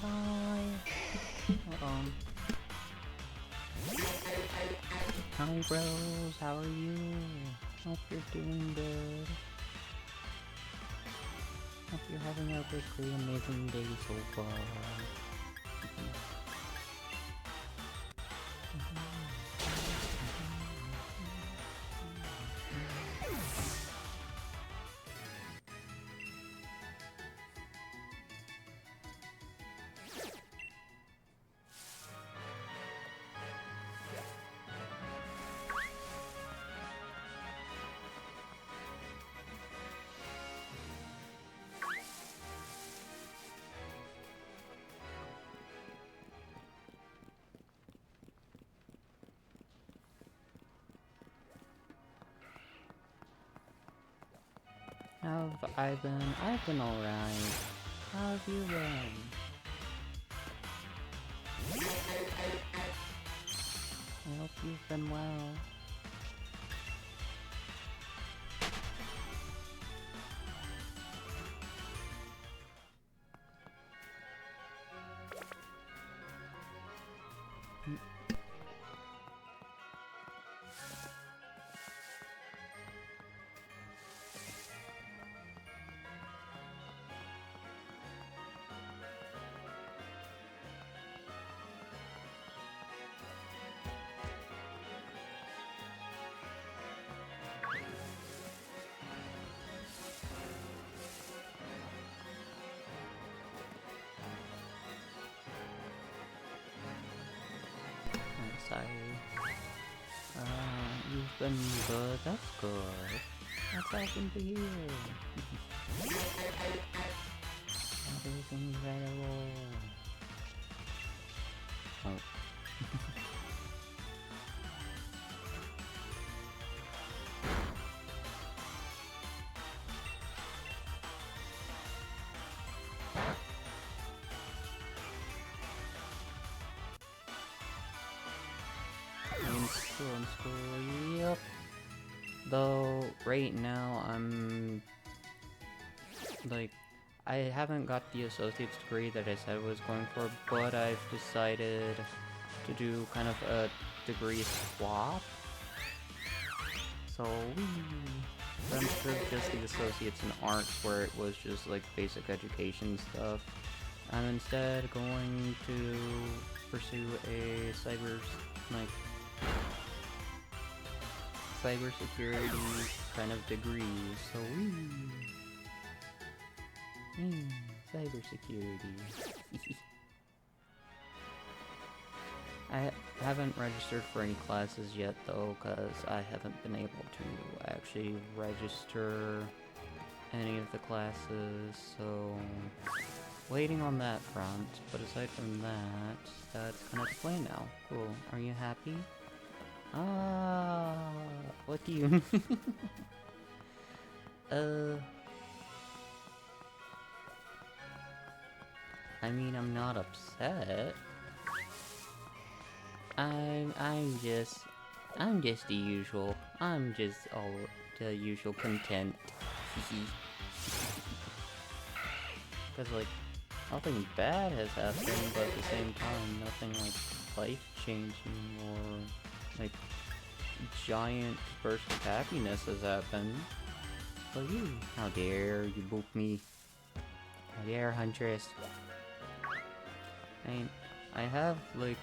Hi. Hold on. Hi bros, how are you? Hope you're doing good. Hope you're having a really amazing day so far. How have I been? I've been alright. How have you been? I hope you've been well. I'm sorry. You've been good. That's good. That's awesome to hear. That is incredible. Oh. In school, yep. Though, right now, I'm... like, I haven't got the associate's degree that I said I was going for, but I've decided to do kind of a degree swap. So, but instead of just the associates in arts, where it was just like basic education stuff, I'm instead going to pursue a cybersecurity kind of degree. So, cybersecurity. I haven't registered for any classes yet though, because I haven't been able to actually register any of the classes, so waiting on that front. But aside from that, that's kind of the plan now. Cool. Are you happy? Ah, what do you mean? I mean, I'm not upset. I'm just the usual. I'm just all the usual content. Because, like, nothing bad has happened, but at the same time, nothing, like, life-changing or, like, giant burst of happiness has happened. So you, how dare you boop me? How dare, Huntress? I have, like,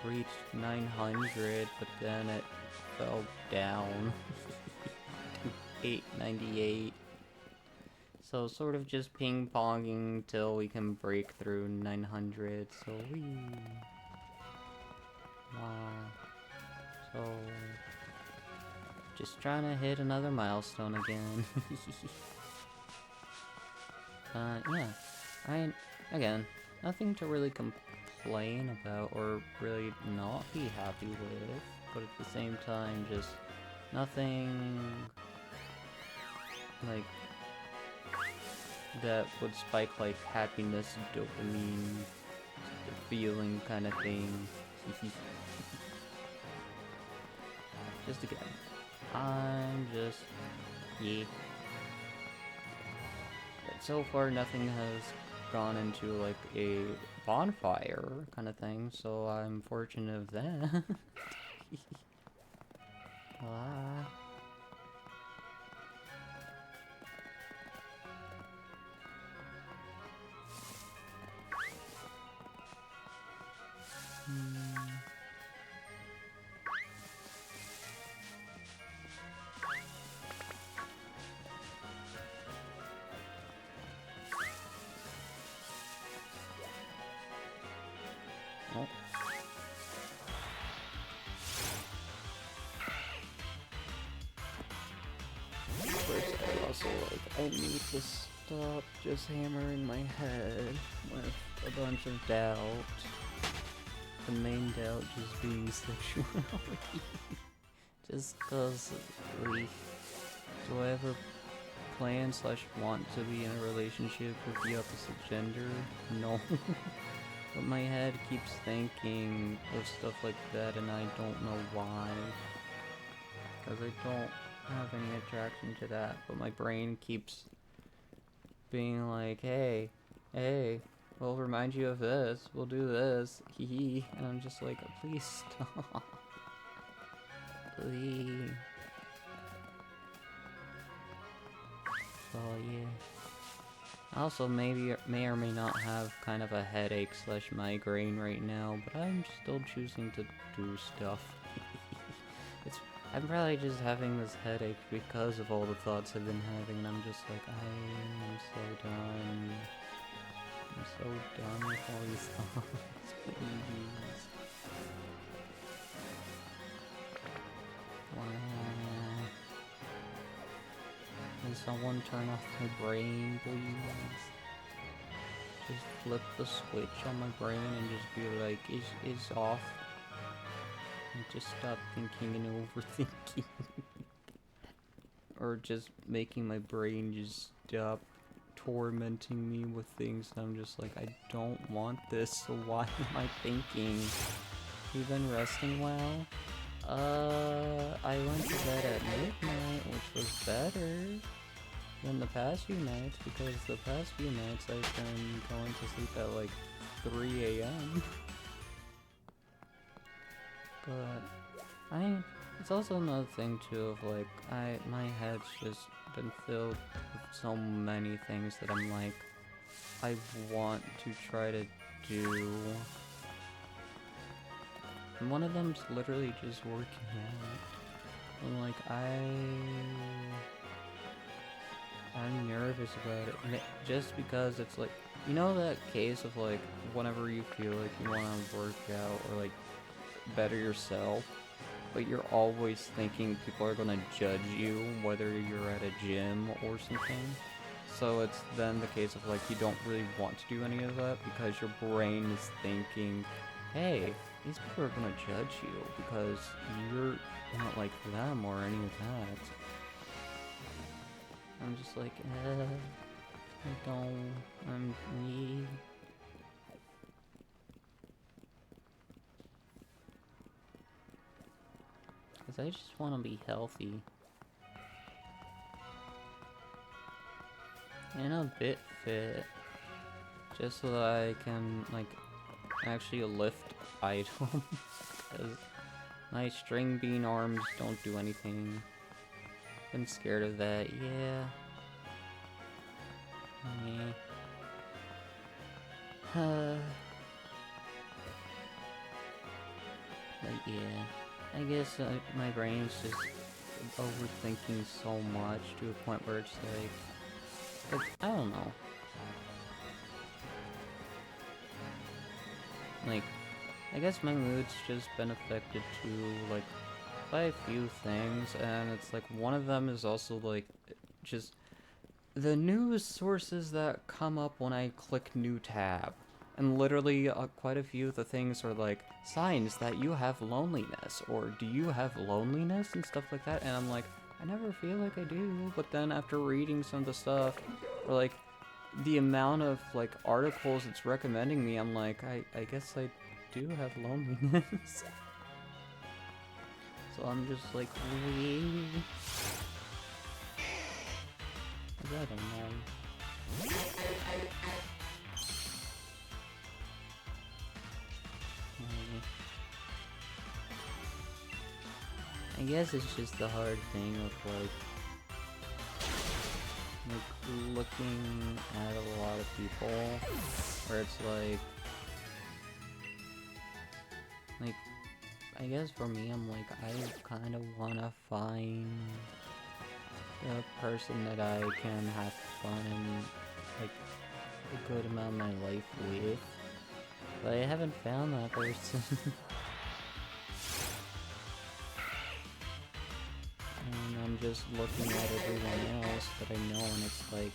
reached 900, but then it fell down to 898. So sort of just ping-ponging till we can break through 900, so wee. Wow. So, just trying to hit another milestone again. Yeah. Again, nothing to really complain about or really not be happy with, but at the same time, just nothing, like, that would spike, like, happiness, dopamine, the feeling kind of thing. Just again, I'm just, yeah. But so far, nothing has gone into, like, a bonfire kind of thing, so I'm fortunate of that. Ah. Oh. First, I also, like, I need to stop just hammering my head with a bunch of doubt. The main doubt just being sexuality. Just cause, like, do I ever plan / want to be in a relationship with the opposite gender? No. But my head keeps thinking of stuff like that, and I don't know why. Because I don't have any attraction to that, but my brain keeps being like, hey, we'll remind you of this, we'll do this, hee, and I'm just like, please stop. Please. So yeah. I also may or may not have kind of a headache / migraine right now, but I'm still choosing to do stuff. I'm probably just having this headache because of all the thoughts I've been having, and I'm just like, I am so done. I'm so done with all these thoughts, please. Wow. Can someone turn off my brain, please? Just flip the switch on my brain and just be like, it's off. And just stop thinking and overthinking. Or just making my brain just stop tormenting me with things that I'm just like, I don't want this, so why am I thinking? You been resting well? I went to bed at midnight, which was better than the past few nights, because the past few nights I've been going to sleep at like 3 a.m. But it's also another thing too of like, my head's just been filled with so many things that I'm like, I want to try to do. And one of them's literally just working out. And like, I'm nervous about it. Just because it's like, you know that case of like, whenever you feel like you want to work out or like better yourself, but you're always thinking people are gonna judge you, whether you're at a gym or something. So it's then the case of like, you don't really want to do any of that because your brain is thinking, hey, these people are gonna judge you because you're not like them or any of that. I'm just like, I don't, I'm me. Because I just want to be healthy. And a bit fit. Just so that I can, like, actually lift items. Because my string bean arms don't do anything. I'm scared of that, yeah. But yeah, I guess my brain's just overthinking so much to a point where it's like I don't know. Like, I guess my mood's just been affected too, like, by a few things, and it's like one of them is also like just the news sources that come up when I click new tab. And literally quite a few of the things are like signs that you have loneliness, or do you have loneliness and stuff like that, and I'm like, I never feel like I do. But then after reading some of the stuff, or like the amount of like articles it's recommending me, I'm like, I guess I do have loneliness. So I'm just like, wee. I don't know. I guess it's just the hard thing of like looking at a lot of people, where it's like I guess for me, I'm like, I kind of want to find a person that I can have fun and like a good amount of my life with, but I haven't found that person. And I'm just looking at everyone else that I know, and it's like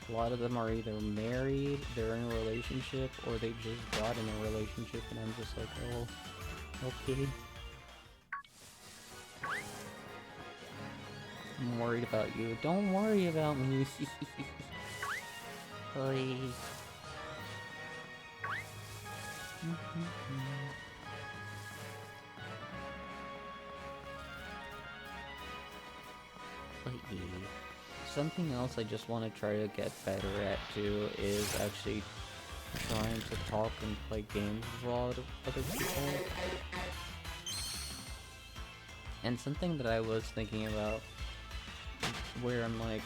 a lot of them are either married, they're in a relationship, or they just got in a relationship, and I'm just like, oh, okay. I'm worried about you. Don't worry about me. Please. But yeah. Something else I just want to try to get better at too is actually trying to talk and play games with a lot of other people. And something that I was thinking about, where I'm like,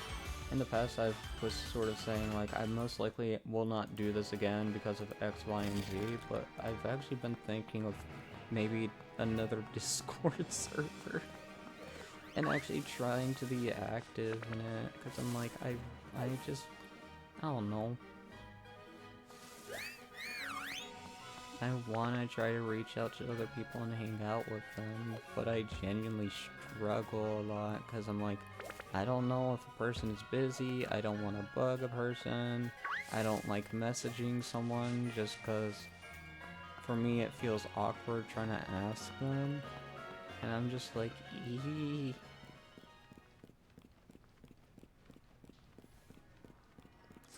in the past I was sort of saying like, I most likely will not do this again because of X, Y, and Z, but I've actually been thinking of maybe another Discord server. And actually trying to be active in it, because I'm like, I don't know. I want to try to reach out to other people and hang out with them, but I genuinely struggle a lot, because I'm like, I don't know if a person is busy, I don't want to bug a person, I don't like messaging someone just because for me it feels awkward trying to ask them, and I'm just like, eee.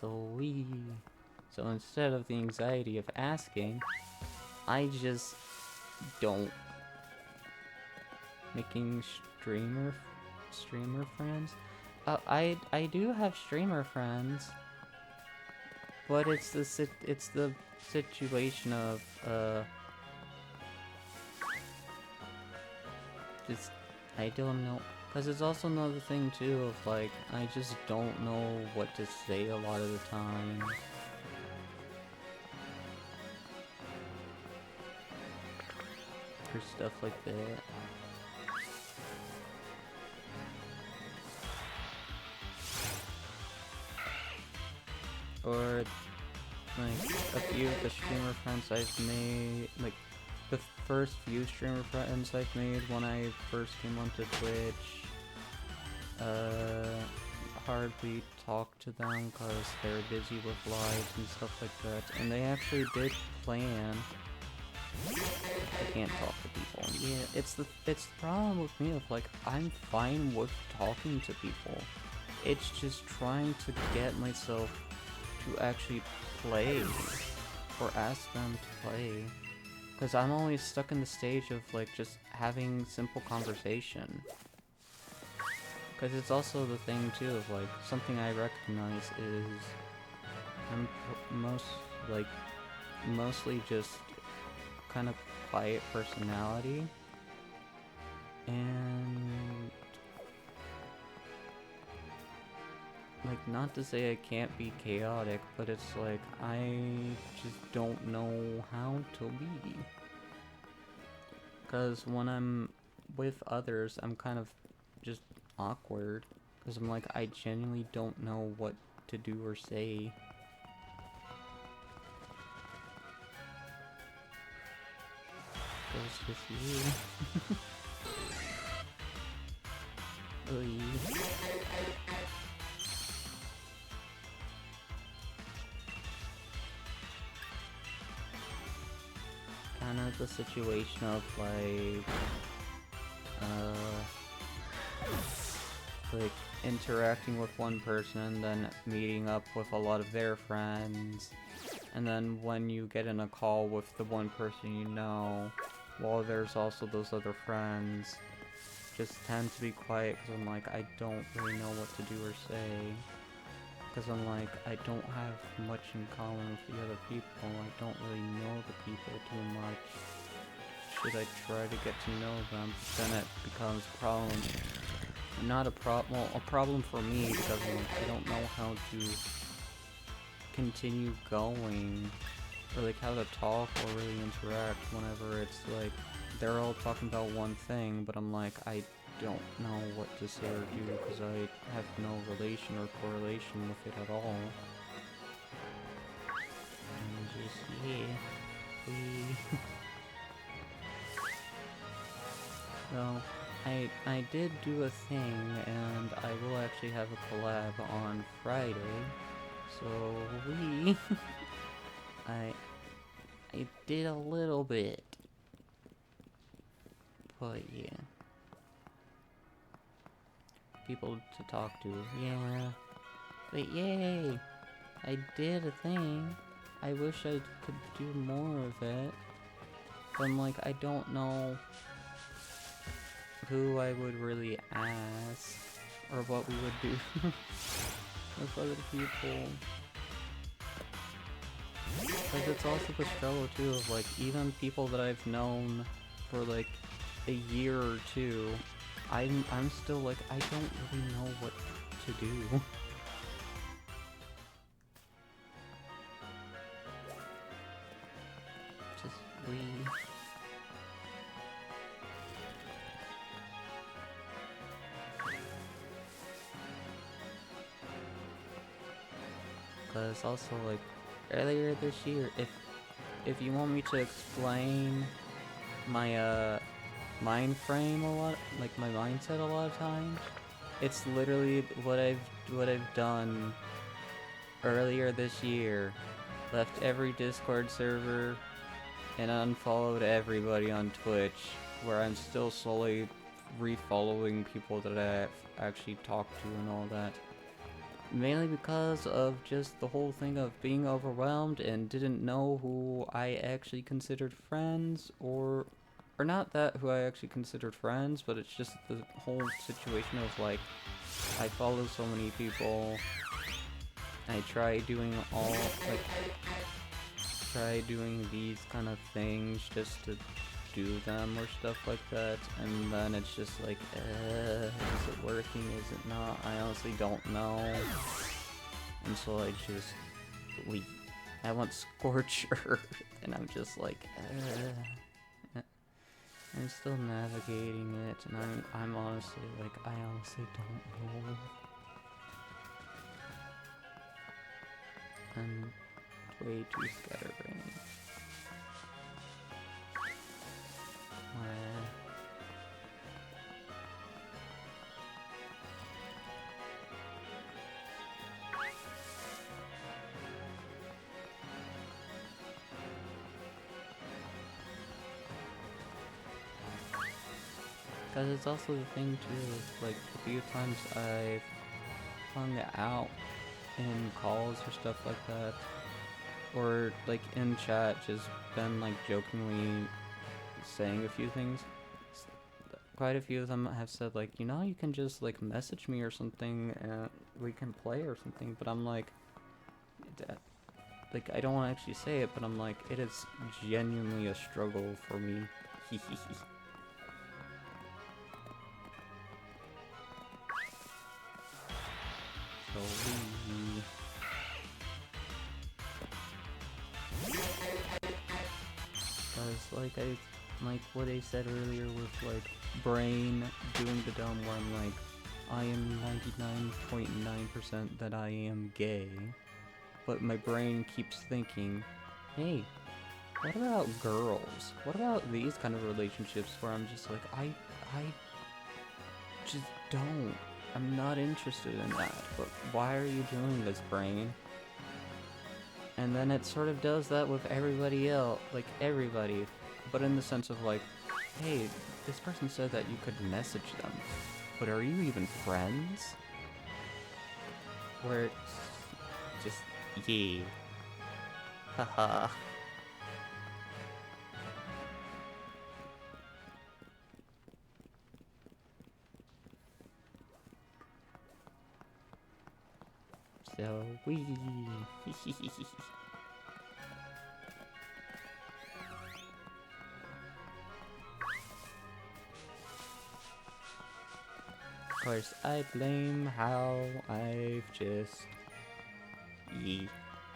So instead of the anxiety of asking, I just don't. Making streamer friends? I do have streamer friends, but it's the situation of just I don't know. Because it's also another thing too of like, I just don't know what to say a lot of the time. For stuff like that. or like a few of the streamer friends I've made, like the first few streamer friends I've made when I first came onto Twitch, hardly talk to them because they're busy with lives and stuff like that, and they actually did plan. I can't talk to people. Yeah, it's the problem with me of like, I'm fine with talking to people. It's just trying to get myself to actually play, or ask them to play. Because I'm always stuck in the stage of like just having simple conversation. Because it's also the thing too of like, something I recognize is I'm mostly just kind of quiet personality, and like, not to say I can't be chaotic, but it's like I just don't know how to be. Because when I'm with others, I'm kind of just awkward, because I'm like, I genuinely don't know what to do or say. It's just you. Oy. Kind of the situation of like interacting with one person, then meeting up with a lot of their friends, and then when you get in a call with the one person you know, while there's also those other friends, just tend to be quiet because I'm like, I don't really know what to do or say. Because I'm like, I don't have much in common with the other people. I don't really know the people too much. Should I try to get to know them? But then it becomes a problem. Not a problem. Well, a problem for me because I don't know how to continue going, or like how to talk or really interact whenever it's like they're all talking about one thing, but I'm like, I don't know what to say or do because I have no relation or correlation with it at all. And just, yeah. So, I did do a thing, and I will actually have a collab on Friday. So, I did a little bit. But yeah. People to talk to, yeah. But yay! I did a thing. I wish I could do more of it. But I'm like, I don't know who I would really ask, or what we would do with other people. Because it's also the struggle too of like, even people that I've known for like a year or two, I'm still like, I don't really know what to do. Just leave. Because also like, earlier this year, if you want me to explain my mind frame a lot, like my mindset a lot of times, it's literally what I've done earlier this year. Left every Discord server and unfollowed everybody on Twitch, where I'm still slowly refollowing people that I've actually talked to and all that. Mainly because of just the whole thing of being overwhelmed and didn't know who I actually considered friends, or not that who I actually considered friends, but it's just the whole situation of like, I follow so many people, I try doing these kind of things just to do them or stuff like that, and then it's just like, is it working, is it not? I honestly don't know, and so I just leave. I want Scorch Earth, and I'm just like, I'm still navigating it, and I'm honestly like, I honestly don't know. and way too scatterbrained. Because it's also the thing too, like a few times I've hung out in calls or stuff like that, or like in chat just been like jokingly saying a few things. Quite a few of them have said like, you know, you can just like message me or something and we can play or something, but I'm like, I don't want to actually say it, but I'm like, it is genuinely a struggle for me. So because like what I said earlier with like brain doing the dumb where I'm like, I am 99.9% that I am gay, but my brain keeps thinking, hey, what about girls? What about these kind of relationships where I'm just like, I just don't. I'm not interested in that, but why are you doing this, brain? And then it sort of does that with everybody else, like everybody, but in the sense of like, hey, this person said that you could message them, but are you even friends? Where it's just, yeah. Haha. So we. Of course, I blame how I've just,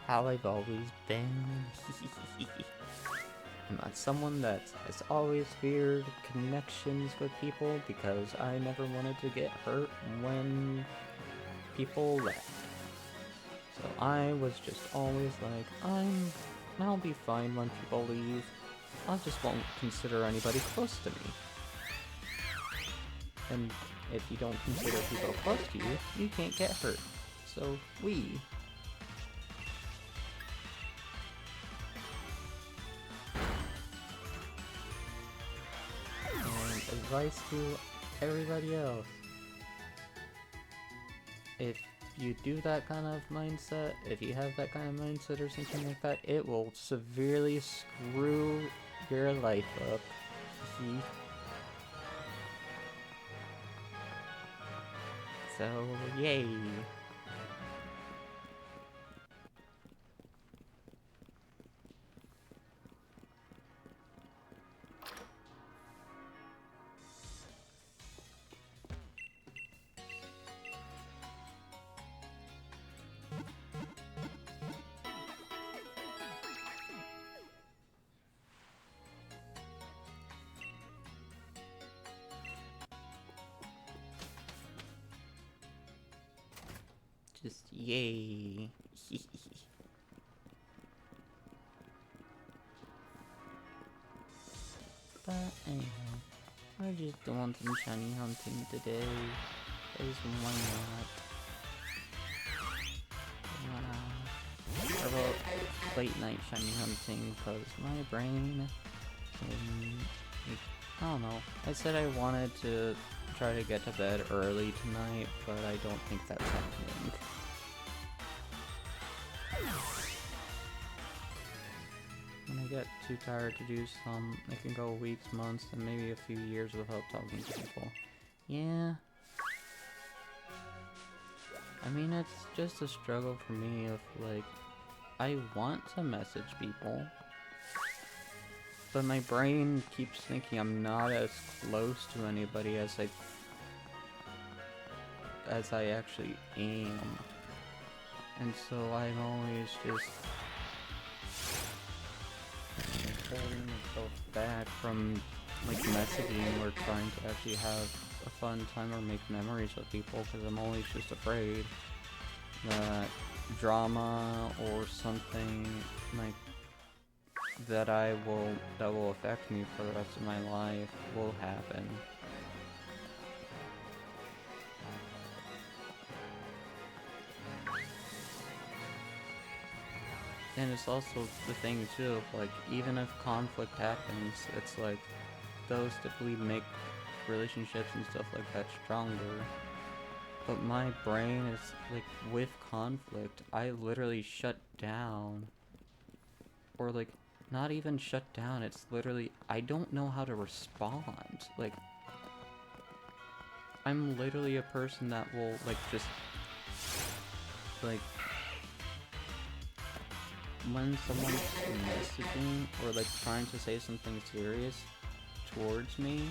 how I've always been. I'm not someone that has always feared connections with people because I never wanted to get hurt when people left. So I was just always like, I'll be fine when people leave. I just won't consider anybody close to me. And if you don't consider people close to you, you can't get hurt. So, we. And advice to everybody else. If you do that kind of mindset, if you have that kind of mindset or something like that, it will severely screw your life up. So, yay! Just yay! But anyhow, we're just doing some shiny hunting today. Because why not? Or about late night shiny hunting, because my brain, I don't know. I said I wanted to try to get to bed early tonight, but I don't think that's happening. When I get too tired to do some, it can go weeks, months, and maybe a few years without talking to people. Yeah. I mean, it's just a struggle for me of, like, I want to message people, but my brain keeps thinking I'm not as close to anybody as I actually am. And so I'm always just holding myself back from like messaging or trying to actually have a fun time or make memories with people because I'm always just afraid that drama or something like that will affect me for the rest of my life will happen. And it's also the thing too, like, even if conflict happens, it's like, those typically make relationships and stuff like that stronger. But my brain is, like, with conflict, I literally shut down. Or, like, not even shut down, it's literally, I don't know how to respond. Like, I'm literally a person that will, like, just, like, when someone's messaging or like trying to say something serious towards me,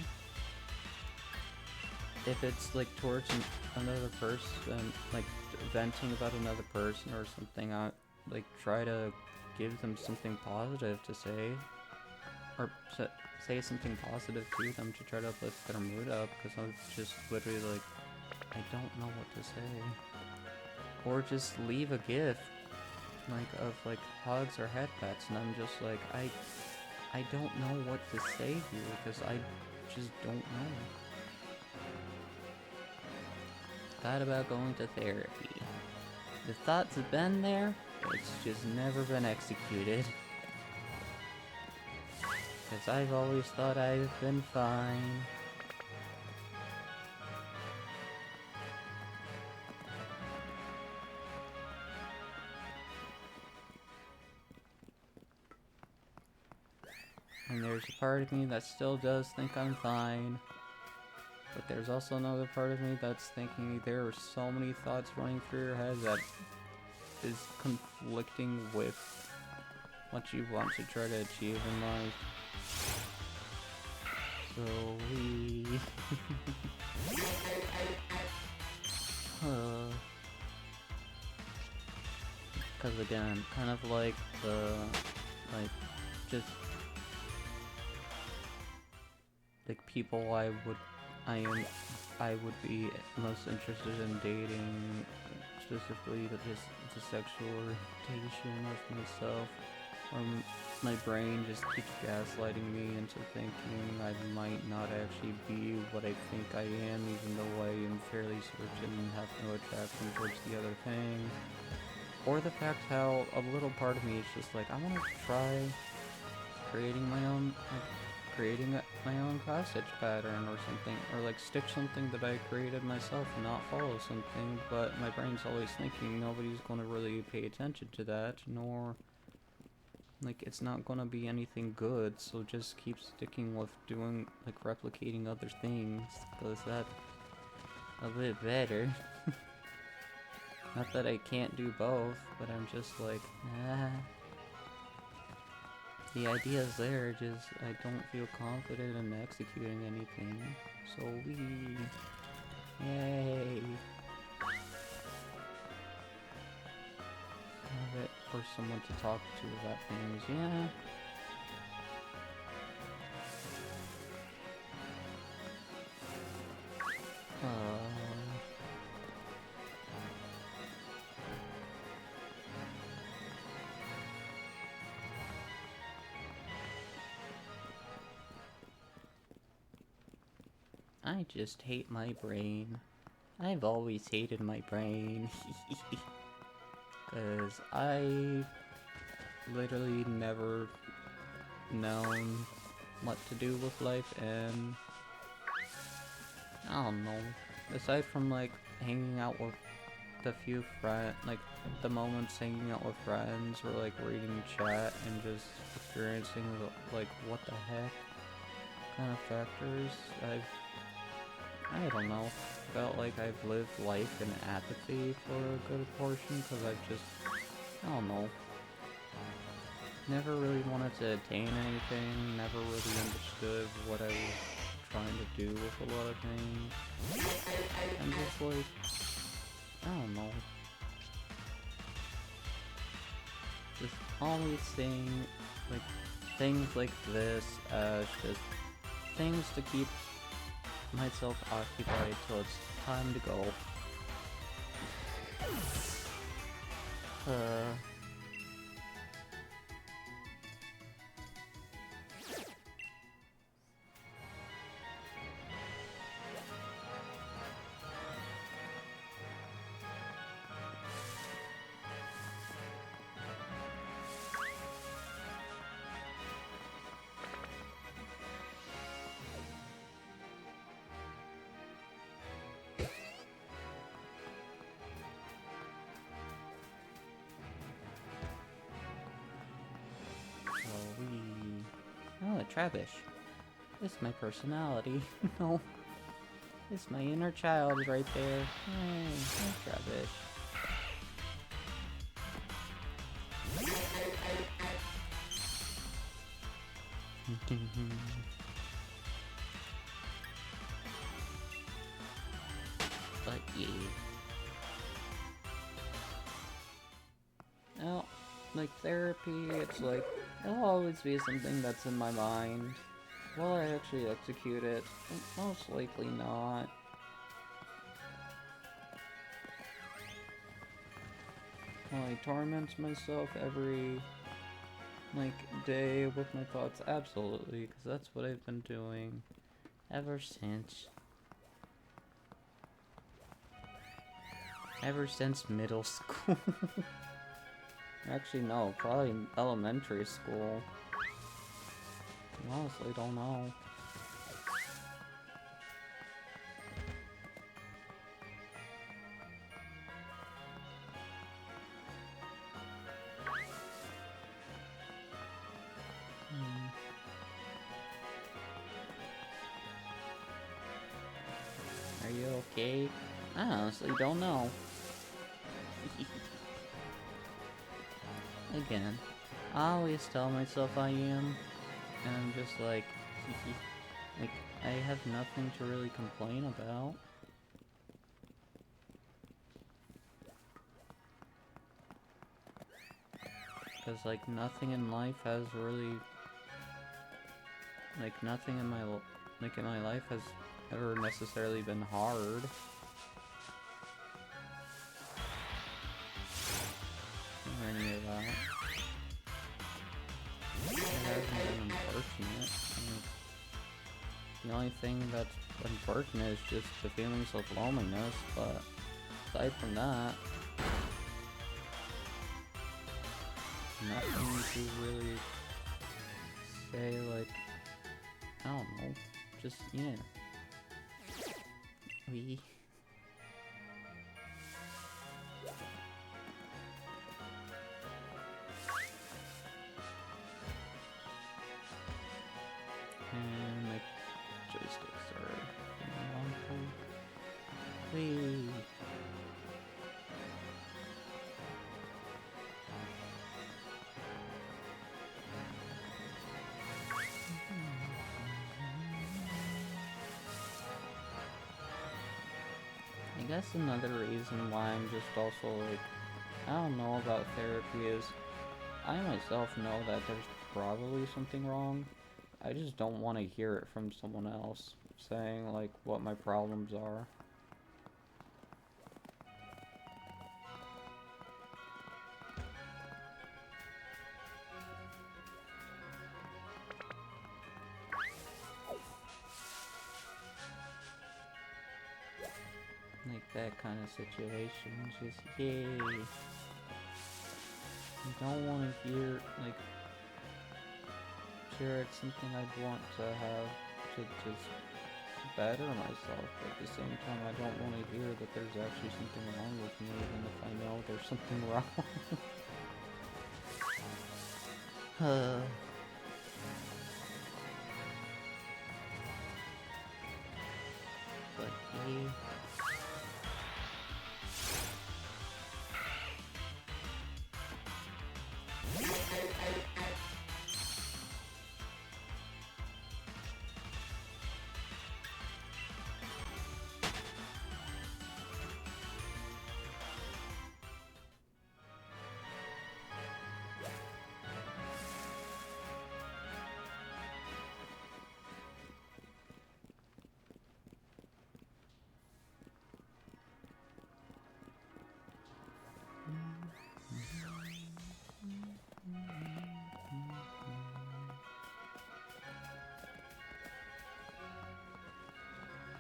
if it's like towards another person, like venting about another person or something, I like try to give them something positive to say, or say something positive to them to try to uplift their mood up, because I'm just literally like, I don't know what to say. Or just leave a gift like of like hugs or head pats, and I'm just like, I don't know what to say here because I just don't know. Thought about going to therapy. The thoughts have been there, it's just never been executed. Because I've always thought I've been fine. And there's a part of me that still does think I'm fine. But there's also another part of me that's thinking there are so many thoughts running through your head that is conflicting with what you want to try to achieve in life. So we... Because again, kind of like the... like, just... like people I would be most interested in dating, specifically the sexual orientation of myself, or my brain just keeps gaslighting me into thinking I might not actually be what I think I am, even though I am fairly certain and have no attraction towards the other thing. Or the fact how a little part of me is just like, I want to try creating my own, my own cross-stitch pattern or something, or like stitch something that I created myself and not follow something, but my brain's always thinking nobody's gonna really pay attention to that, nor like it's not gonna be anything good, so just keep sticking with doing, like, replicating other things, because that's a bit better. Not that I can't do both, but I'm just like, nah. The idea's there, just I don't feel confident in executing anything. So yay! Have it for someone to talk to about things, yeah. I just hate my brain. I've always hated my brain. Cause I literally never known what to do with life, and I don't know. Aside from like hanging out with the few friends, like the moments hanging out with friends or like reading chat and just experiencing the, like, what the heck kind of factors, I don't know, felt like I've lived life in apathy for a good portion, because I've just, I don't know, never really wanted to attain anything, never really understood what I was trying to do with a lot of things. I'm just like, I don't know, just always seeing, like, things like this as just things to keep myself occupied till it's time to go. Uh, Oh, a Trabish. It's my personality. No. It's my inner child right there. Hey, Trabish. But yeah. Well, like therapy, it's like, it'll always be something that's in my mind. Will I actually execute it? Most likely not. Will I torment myself every, like, day with my thoughts? Absolutely, because that's what I've been doing ever since. Ever since middle school. Actually, no, probably elementary school. I honestly don't know. Are you okay? I honestly don't know. Again, I always tell myself I am, and I'm just like, like, I have nothing to really complain about. Because, like, nothing in life has really, like, nothing in my, like, in my life has ever necessarily been hard. Or any of that. It hasn't been unfortunate. Like, the only thing that's unfortunate is just the feelings of loneliness, but aside from that, nothing to really say, like, I don't know, just, yeah. We... And my joysticks are getting wonky. Whee! I guess another reason why I'm just also like, I don't know about therapy is, I myself know that there's probably something wrong. I just don't want to hear it from someone else saying like what my problems are. Like that kind of situation, just yay. I don't want to hear, like, sure, it's something I'd want to have to just better myself, but at the same time I don't want to hear that there's actually something wrong with me, even if I know there's something wrong. But yeah.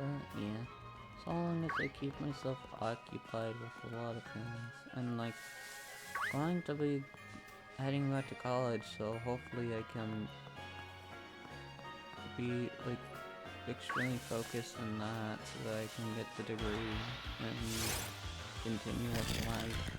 But yeah, so long as I keep myself occupied with a lot of things, and like, going to be heading back to college, so hopefully I can be like extremely focused on that so that I can get the degree and continue with life.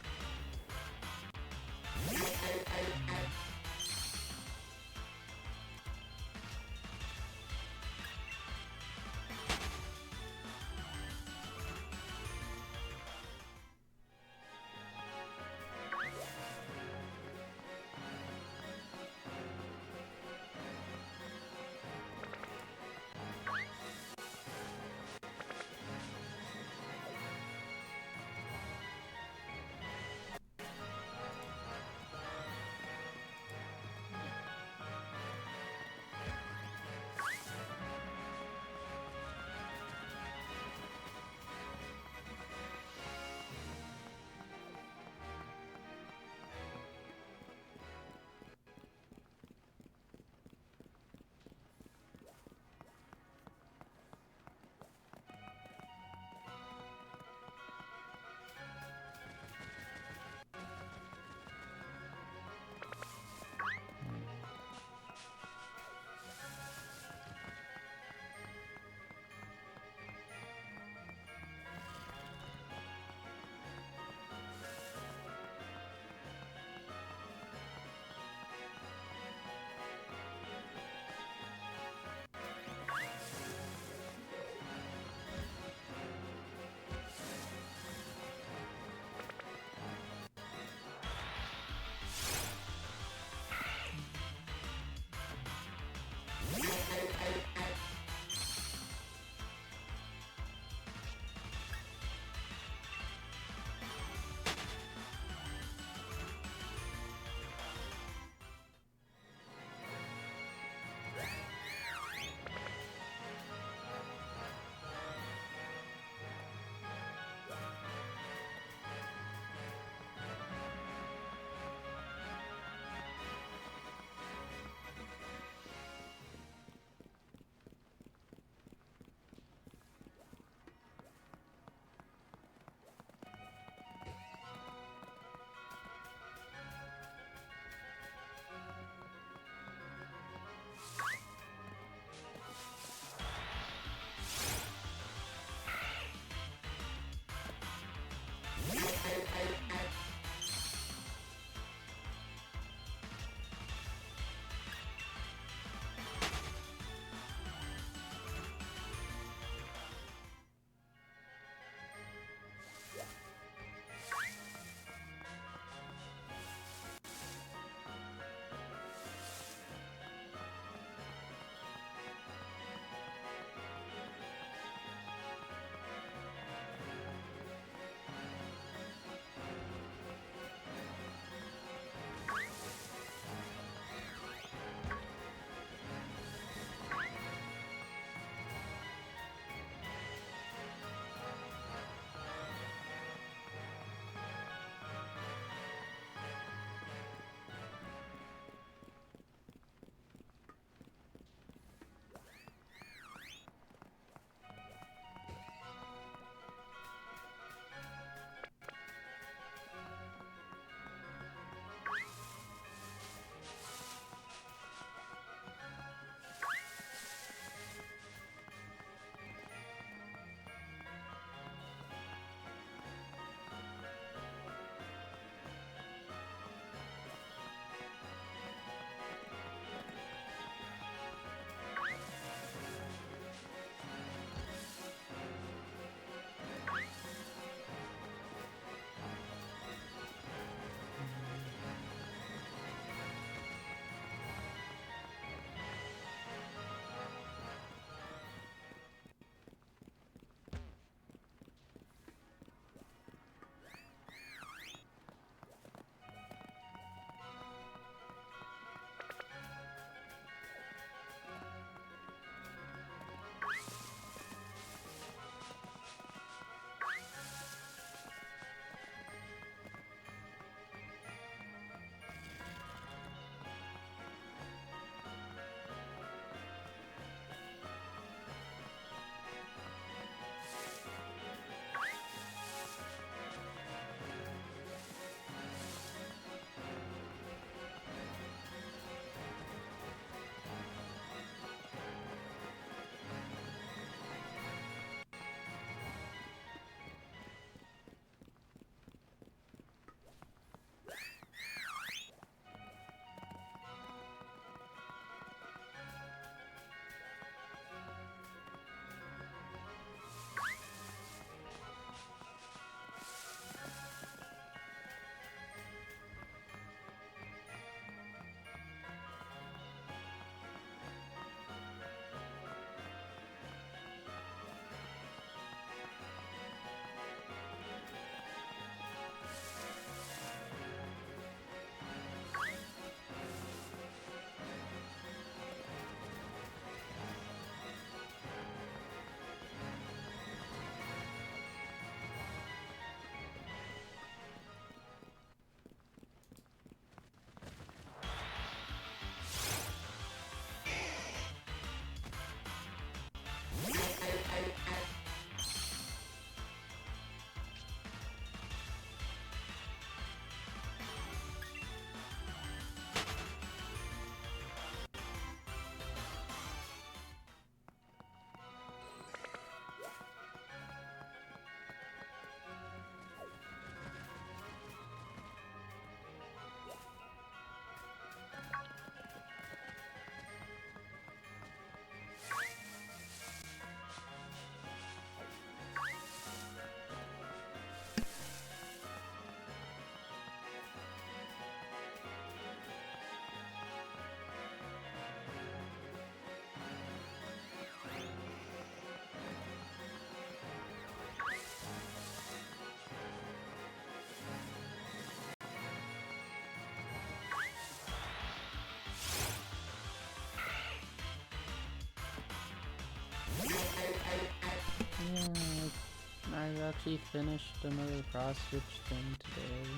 I actually finished another cross-stitch thing today.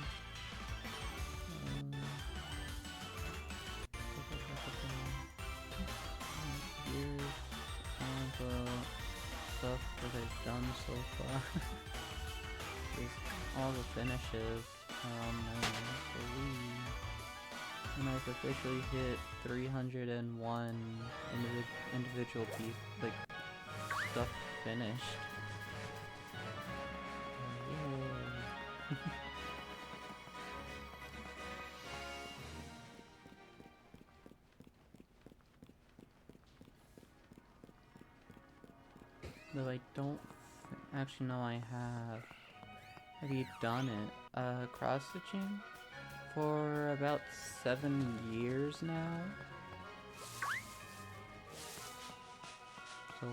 Here's all the stuff that I've done so far. Here's all the finishes on my Wii. And I've officially hit 301 individual piece, like, stuff finished. Yay! Though I don't actually know I have. Have you done it? Cross-stitching? For about 7 years now? So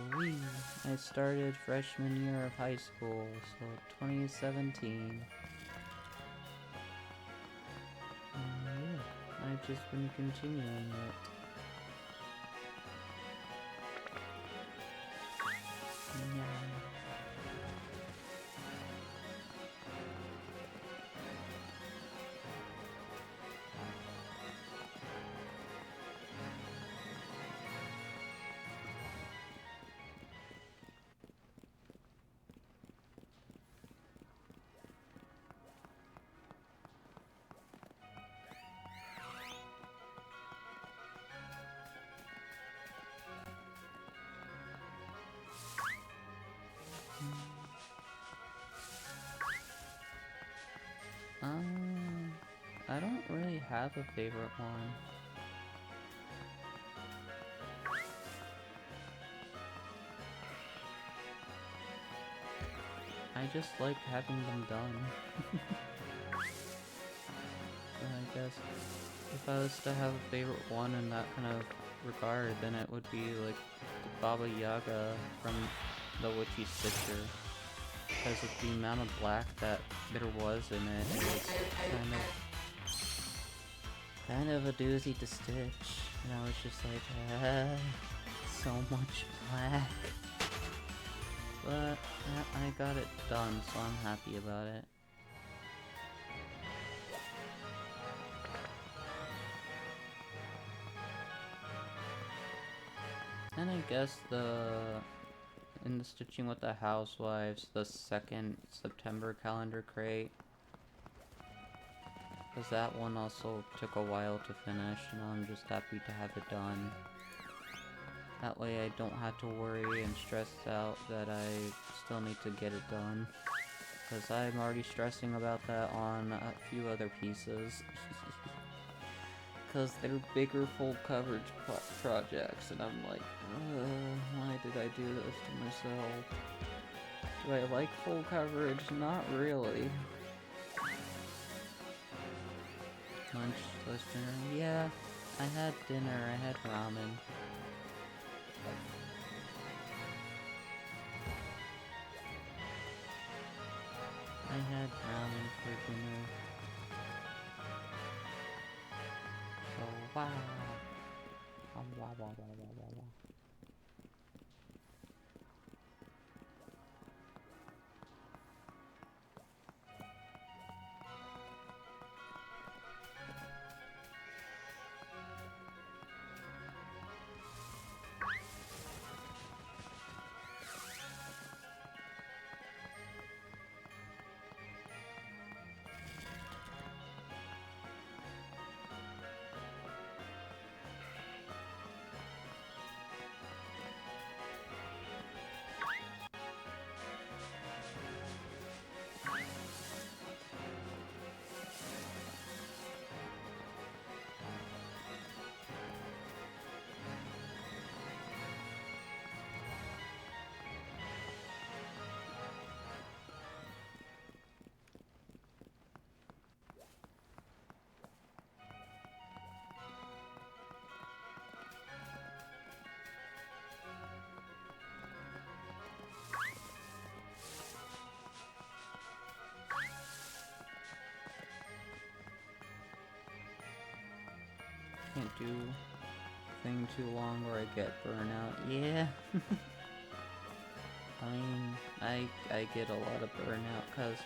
I started freshman year of high school, so 2017. Yeah, I've just been continuing it. Yeah. I don't really have a favorite one. I just like having them done. So I guess if I was to have a favorite one in that kind of regard, then it would be like the Baba Yaga from the Witchy Stitcher. Because of the amount of black that there was in it, it was kind of a doozy to stitch. And I was just like, so much black. But I got it done, so I'm happy about it. And I guess in the Stitching with the Housewives, the second September calendar crate, because that one also took a while to finish, and I'm just happy to have it done. That way I don't have to worry and stress out that I still need to get it done. Because I'm already stressing about that on a few other pieces. Because they're bigger full coverage projects, and I'm like, why did I do this to myself? Do I like full coverage? Not really. Lunch, dinner? Yeah, I had dinner, I had ramen. I had ramen for dinner. So, wow. Wow. Can't do thing too long or I get burnout. Yeah. I mean, I get a lot of burnout, because,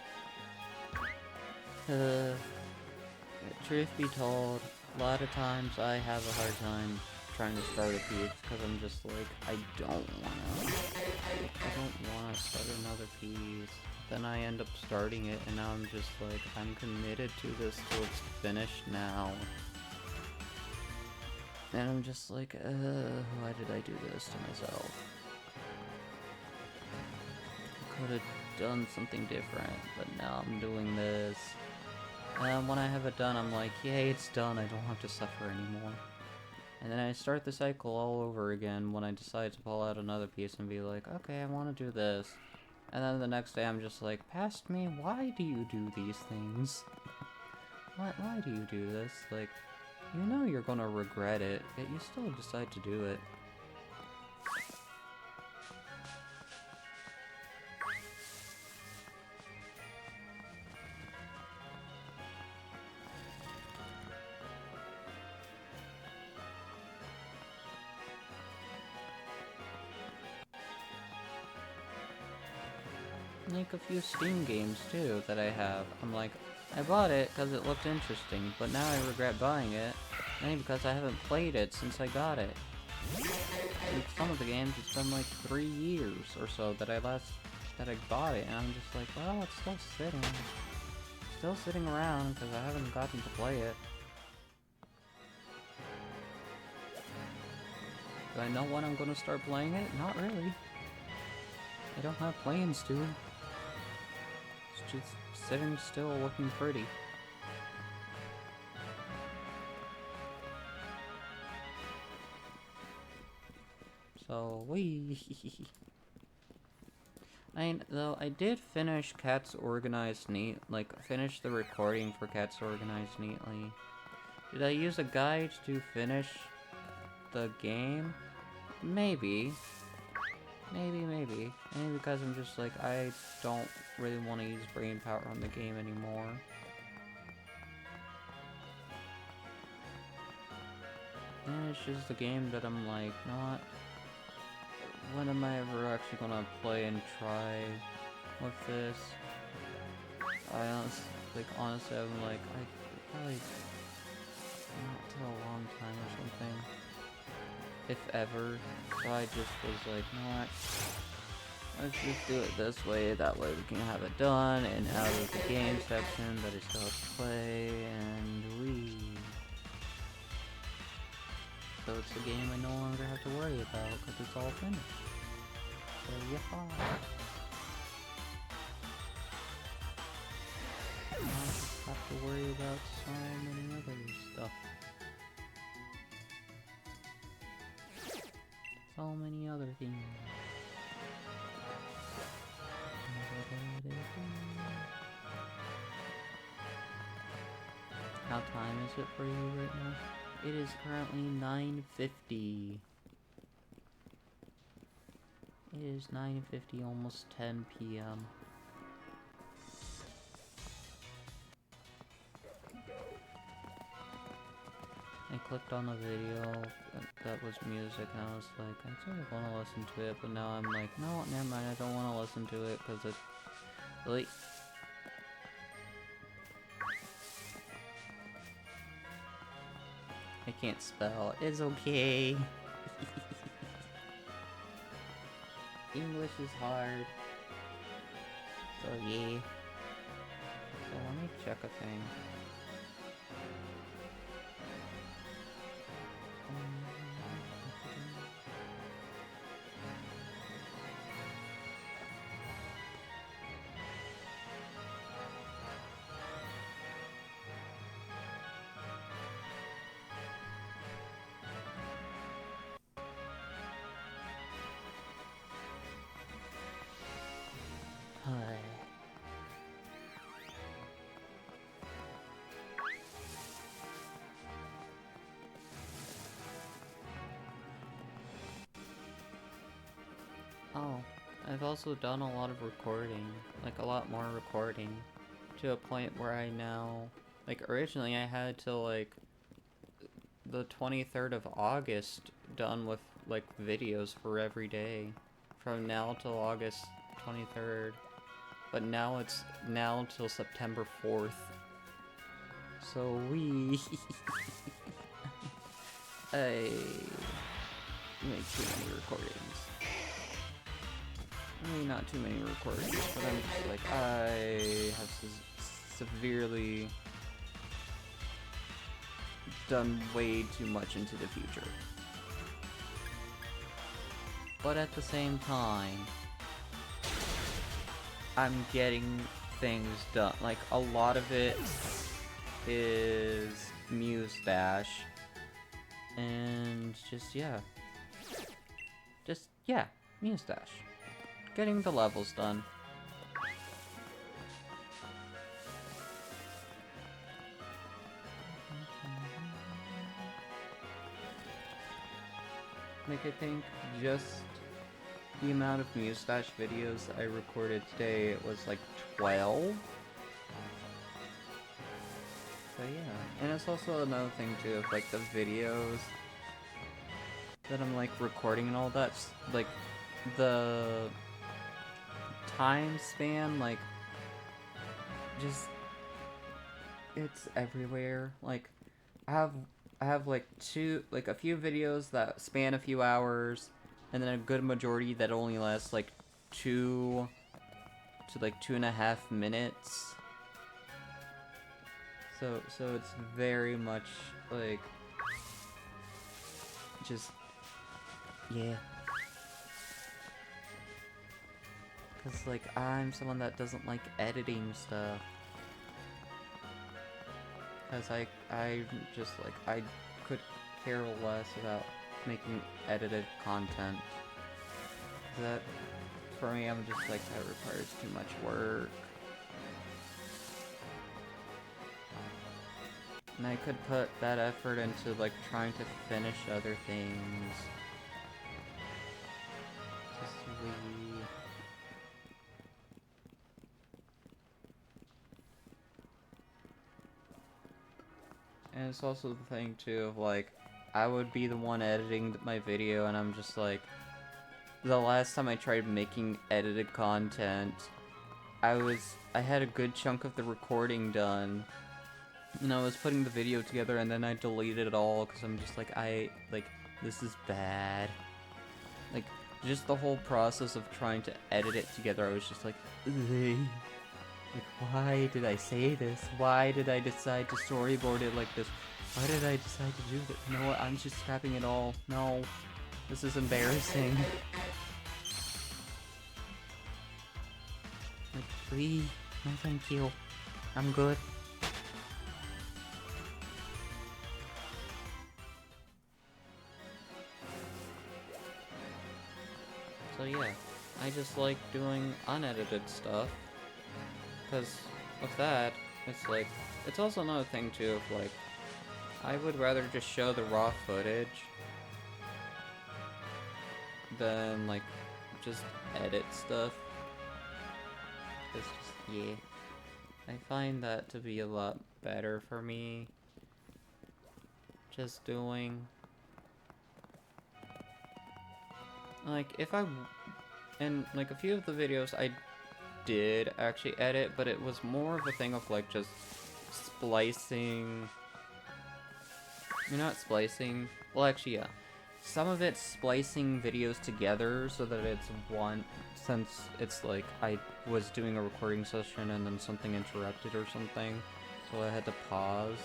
truth be told, a lot of times I have a hard time trying to start a piece, because I'm just like, I don't wanna start another piece. Then I end up starting it, and now I'm just like, I'm committed to this till it's finished now. And I'm just like, why did I do this to myself? I could have done something different, but now I'm doing this. And when I have it done, I'm like, yay, it's done, I don't have to suffer anymore. And then I start the cycle all over again when I decide to pull out another piece and be like, okay, I want to do this. And then the next day I'm just like, past me, why do you do these things? Why do you do this? Like, you know you're gonna regret it, yet you still decide to do it. Like a few Steam games too that I have. I'm like, I bought it because it looked interesting, but now I regret buying it, mainly because I haven't played it since I got it. And some of the games, it's been like 3 years or so that I bought it, and I'm just like, well, it's still sitting around because I haven't gotten to play it. Do I know when I'm gonna start playing it? Not really. I don't have plans to. It's just sitting still looking pretty. So, wee. Though I did finish Cats Organized Neat, finish the recording for Cats Organized Neatly. Did I use a guide to finish the game? Maybe. Maybe because I'm just like, I don't really want to use brain power on the game anymore. And it's just a game that I'm like, not... When am I ever actually gonna play and try with this? Honestly, I'm like, I probably not till a long time or something. If ever. So I just was like, no, let's just do it this way, that way we can have it done, and out of the game section that I still have to play, and we... So it's a game I no longer have to worry about, because it's all finished. So yeah. I just have to worry about so many other stuff. So many other things. How time is it for you right now? It is currently 9:50. It is 9:50, almost 10 p.m. I clicked on the video that was music, and I was like, I sort of want to listen to it, but now I'm like, no, never mind, I don't want to listen to it, because it's really... I can't spell. It's okay. English is hard. So yeah. So let me check a thing. Hi. Oh, I've also done a lot of recording, like a lot more recording, to a point where I now, like originally I had till like the 23rd of August done with like videos for every day from now till August 23rd. But now it's now till September 4th. So we... I make too many recordings. I mean, not too many recordings, but I'm just like, I have severely done way too much into the future. But at the same time, I'm getting things done. Like, a lot of it is Mustache. And just, yeah. Just, yeah, Mustache. Getting the levels done. Like, I think just the amount of Mustache videos I recorded today, it was like 12. So yeah, and it's also another thing too, of like the videos that I'm like recording and all that, like the time span, like just it's everywhere. Like I have like a few videos that span a few hours, and then a good majority that only lasts like 2 to like 2.5 minutes. So it's very much like just yeah. Cause like I'm someone that doesn't like editing stuff. Cause I just like I could care less about making edited content. That for me, I'm just like that requires too much work. And I could put that effort into like trying to finish other things. Just really... And it's also the thing too of like, I would be the one editing my video and I'm just like, the last time I tried making edited content, I had a good chunk of the recording done. And I was putting the video together and then I deleted it all because I'm just like, this is bad. Like, just the whole process of trying to edit it together, I was just like, ugh. Like, why did I say this? Why did I decide to storyboard it like this? Why did I decide to do this? You know what, I'm just scrapping it all. No, this is embarrassing. Like, please, no thank you. I'm good. So yeah, I just like doing unedited stuff, because with that, it's like, it's also another thing too, of like, I would rather just show the raw footage than like, just edit stuff. It's just, yeah, I find that to be a lot better for me, just doing. Like, and like a few of the videos I did actually edit, but it was more of a thing of like just splicing. You're not splicing. Well, actually, yeah. Some of it's splicing videos together so that it's one, since it's like I was doing a recording session and then something interrupted or something, so I had to pause.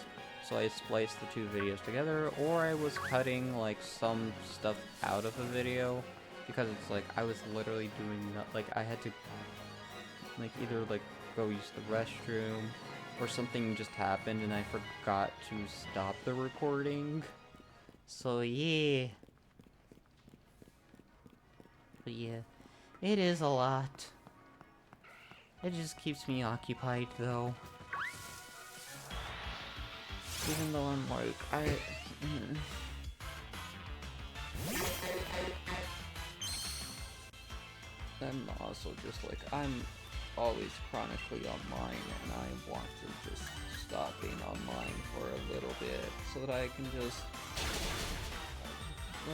So I spliced the two videos together, or I was cutting like some stuff out of a video. Because it's like, I was literally doing like, I had to, like, either, like, go use the restroom, or something just happened and I forgot to stop the recording. So, yeah. But yeah, it is a lot. It just keeps me occupied, though. Even though I'm like, I'm also just like, I'm always chronically online and I want to just stop being online for a little bit so that I can just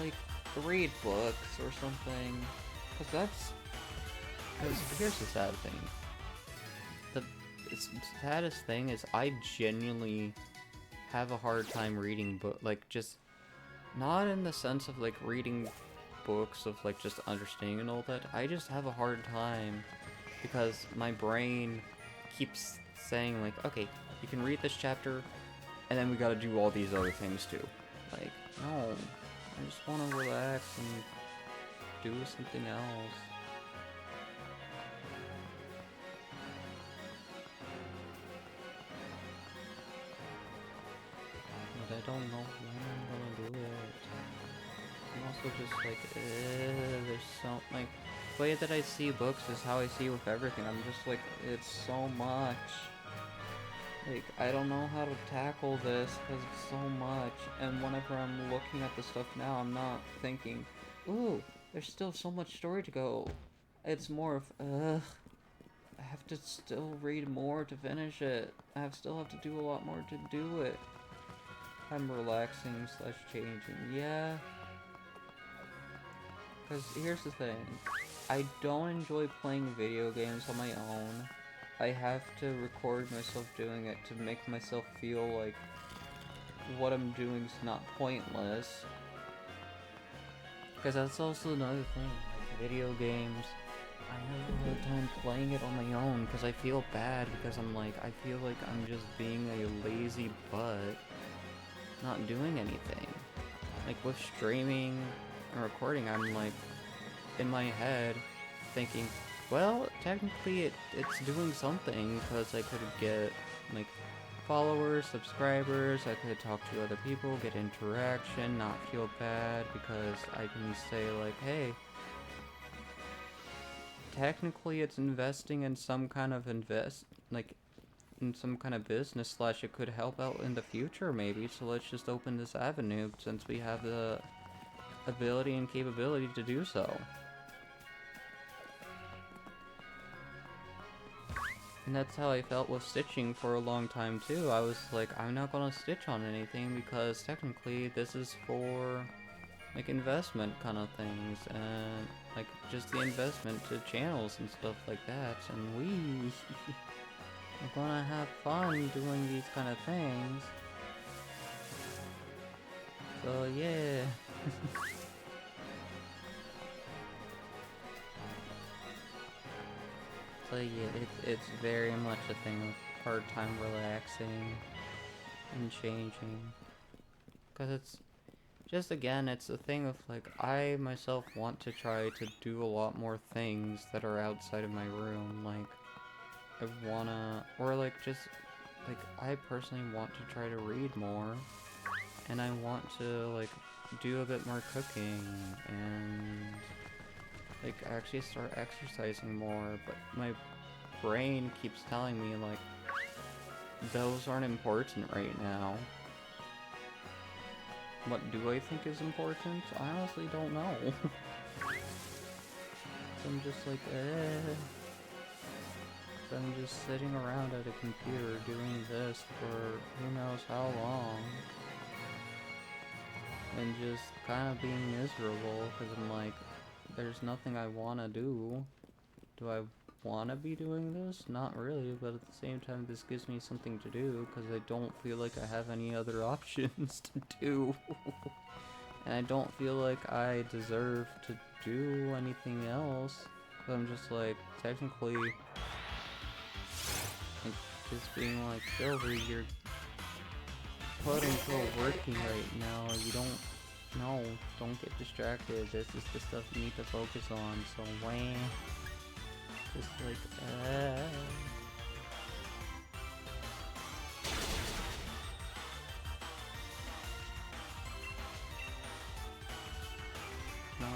like read books or something. Because here's the sad thing. The saddest thing is I genuinely have a hard time reading like, just not in the sense of like reading books of like just understanding and all that. I just have a hard time because my brain keeps saying like, okay, you can read this chapter and then we gotta do all these other things too. Like, no, I just want to relax and do something else. But I don't know when I'm gonna do it. I'm also just like, there's so, like, the way that I see books is how I see with everything. I'm just like, it's so much. Like, I don't know how to tackle this because it's so much. And whenever I'm looking at the stuff now, I'm not thinking, ooh, there's still so much story to go. It's more of, ugh, I have to still read more to finish it. Still have to do a lot more to do it. I'm relaxing / changing, yeah. Because here's the thing, I don't enjoy playing video games on my own. I have to record myself doing it to make myself feel like what I'm doing is not pointless. Because that's also another thing, like video games, I have a hard time playing it on my own because I feel bad because I'm like, I feel like I'm just being a lazy butt, not doing anything. Like with streaming and recording, I'm like, in my head, thinking, well, technically it's doing something because I could get, like, followers, subscribers, I could talk to other people, get interaction, not feel bad because I can say, like, hey, technically it's investing in some kind of in some kind of business / it could help out in the future maybe, so let's just open this avenue since we have the ability and capability to do so. And that's how I felt with stitching for a long time too. I was like, I'm not gonna stitch on anything because technically this is for like investment kind of things and like just the investment to channels and stuff like that, and we are gonna have fun doing these kind of things. So yeah. So yeah, it's very much a thing of hard time relaxing and changing. Because it's just, again, it's a thing of like, I myself want to try to do a lot more things that are outside of my room. Like, I wanna, or like just, like, I personally want to try to read more. And I want to, like, do a bit more cooking and like actually start exercising more, but my brain keeps telling me like those aren't important right now. What do I think is important? I honestly don't know. So I'm just like, so I'm just sitting around at a computer doing this for who knows how long. And just kind of being miserable because I'm like, there's nothing I want to do. Do I want to be doing this? Not really, but at the same time this gives me something to do because I don't feel like I have any other options to do. And I don't feel like I deserve to do anything else. But I'm just like, technically, like, just being like, Silver, you're quote unquote working right now. You don't get distracted. This is the stuff you need to focus on. So wham. Just like, No,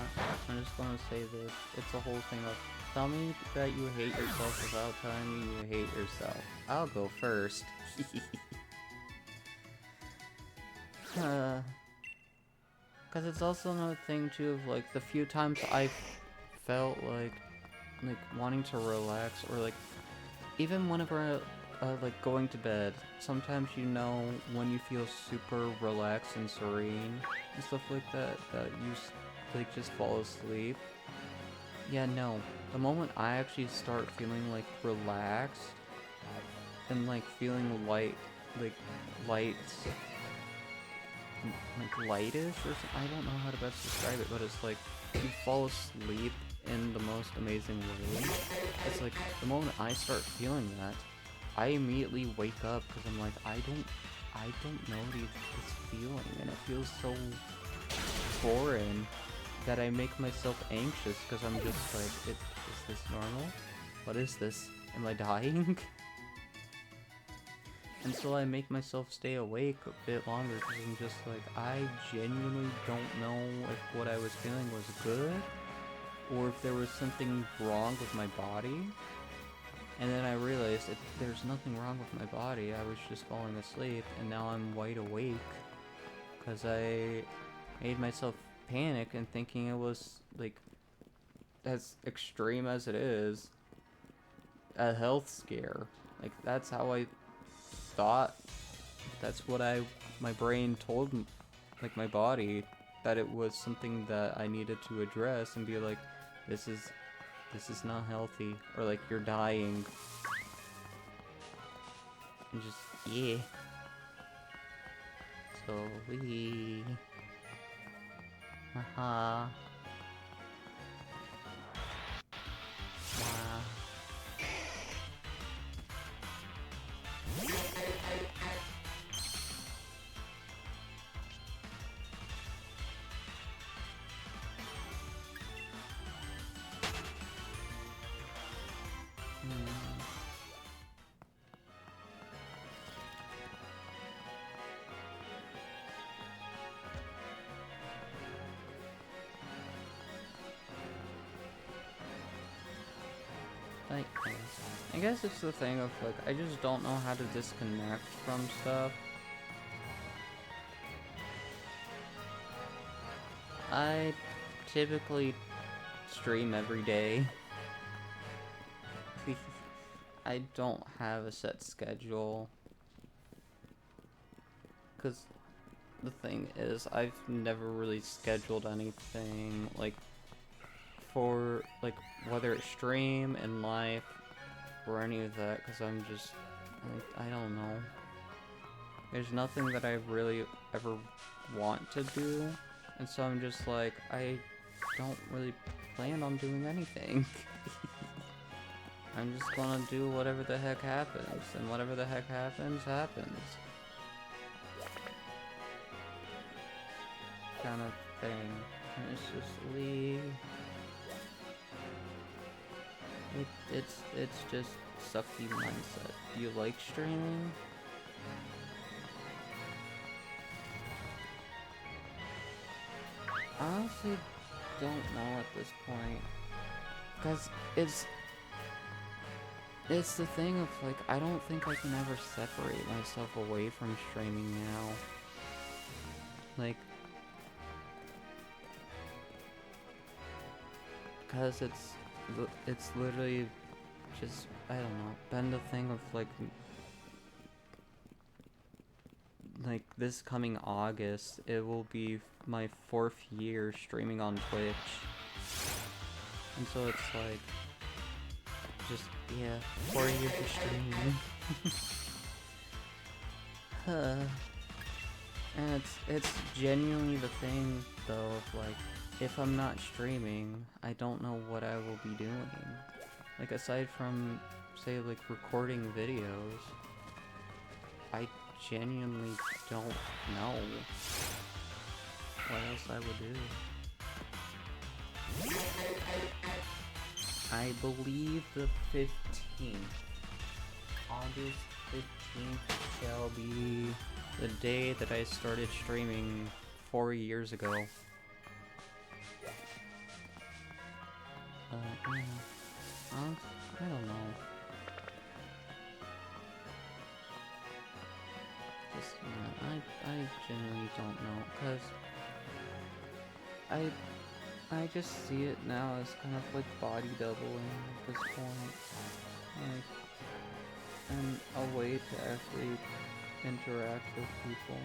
I'm just gonna say this. It's a whole thing of, tell me that you hate yourself without telling me you hate yourself. I'll go first. Cause it's also another thing too of like the few times I felt like wanting to relax, or like even whenever like going to bed, sometimes you know when you feel super relaxed and serene and stuff like that, that you like just fall asleep. Yeah, no. The moment I actually start feeling, like, relaxed and, like, feeling light, like, light, like, lightish or something, I don't know how to best describe it, but it's like, you fall asleep in the most amazing way. It's like, the moment I start feeling that, I immediately wake up, because I'm like, I don't know this feeling, and it feels so foreign that I make myself anxious, because I'm just like, is this normal? What is this? Am I dying? And so I make myself stay awake a bit longer, because I'm just like, I genuinely don't know if what I was feeling was good, or if there was something wrong with my body. And then I realized that there's nothing wrong with my body, I was just falling asleep, and now I'm wide awake, because I made myself panic and thinking it was, like, as extreme as it is, a health scare. Like, that's how I thought, that's what my brain told, like, my body, that it was something that I needed to address and be like, this is not healthy, or like, you're dying. And just, yeah. So, haha. Wow. Like, I guess it's the thing of, like, I just don't know how to disconnect from stuff. I typically stream every day. I don't have a set schedule. Because the thing is, I've never really scheduled anything, like, for, like, whether it's stream, in life, or any of that, because I'm just, I don't know. There's nothing that I really ever want to do, and so I'm just like, I don't really plan on doing anything. I'm just gonna do whatever the heck happens, and whatever the heck happens, happens. Kind of thing. And it's just it's just sucky mindset. Do you like streaming? I honestly don't know at this point, because it's the thing of, like, I don't think I can ever separate myself away from streaming now. Like, because it's literally just, I don't know, been the thing of, like this coming August, it will be my 4th year streaming on Twitch. And so it's like, just, yeah, 4 years of streaming. And it's genuinely the thing, though, of, like, if I'm not streaming, I don't know what I will be doing. Like, aside from, say, like, recording videos, I genuinely don't know what else I would do. I believe the 15th. August 15th shall be the day that I started streaming 4 years ago. Yeah. I don't know. Just, yeah, I genuinely don't know, because I just see it now as kind of like body doubling at this point. Like, and a way to actually interact with people.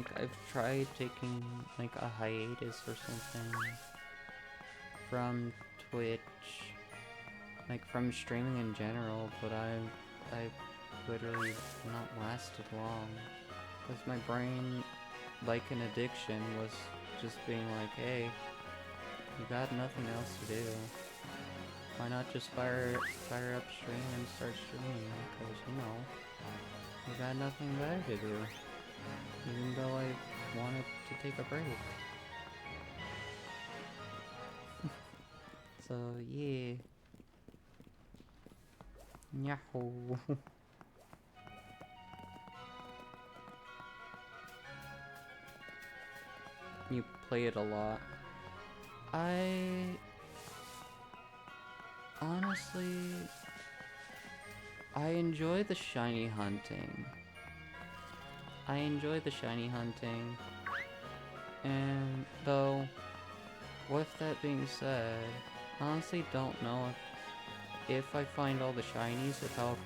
like, I've tried taking, like, a hiatus or something from Twitch, like, from streaming in general, but I've literally not lasted long, because my brain, like an addiction, was just being like, hey, you got nothing else to do. Why not just fire up stream and start streaming? Because, you know, you got nothing better to do. Even though I wanted to take a break. So, yeah. Yahoo. You play it a lot. Honestly, I enjoy the shiny hunting. And though, with that being said, I honestly don't know if I find all the shinies, if I'll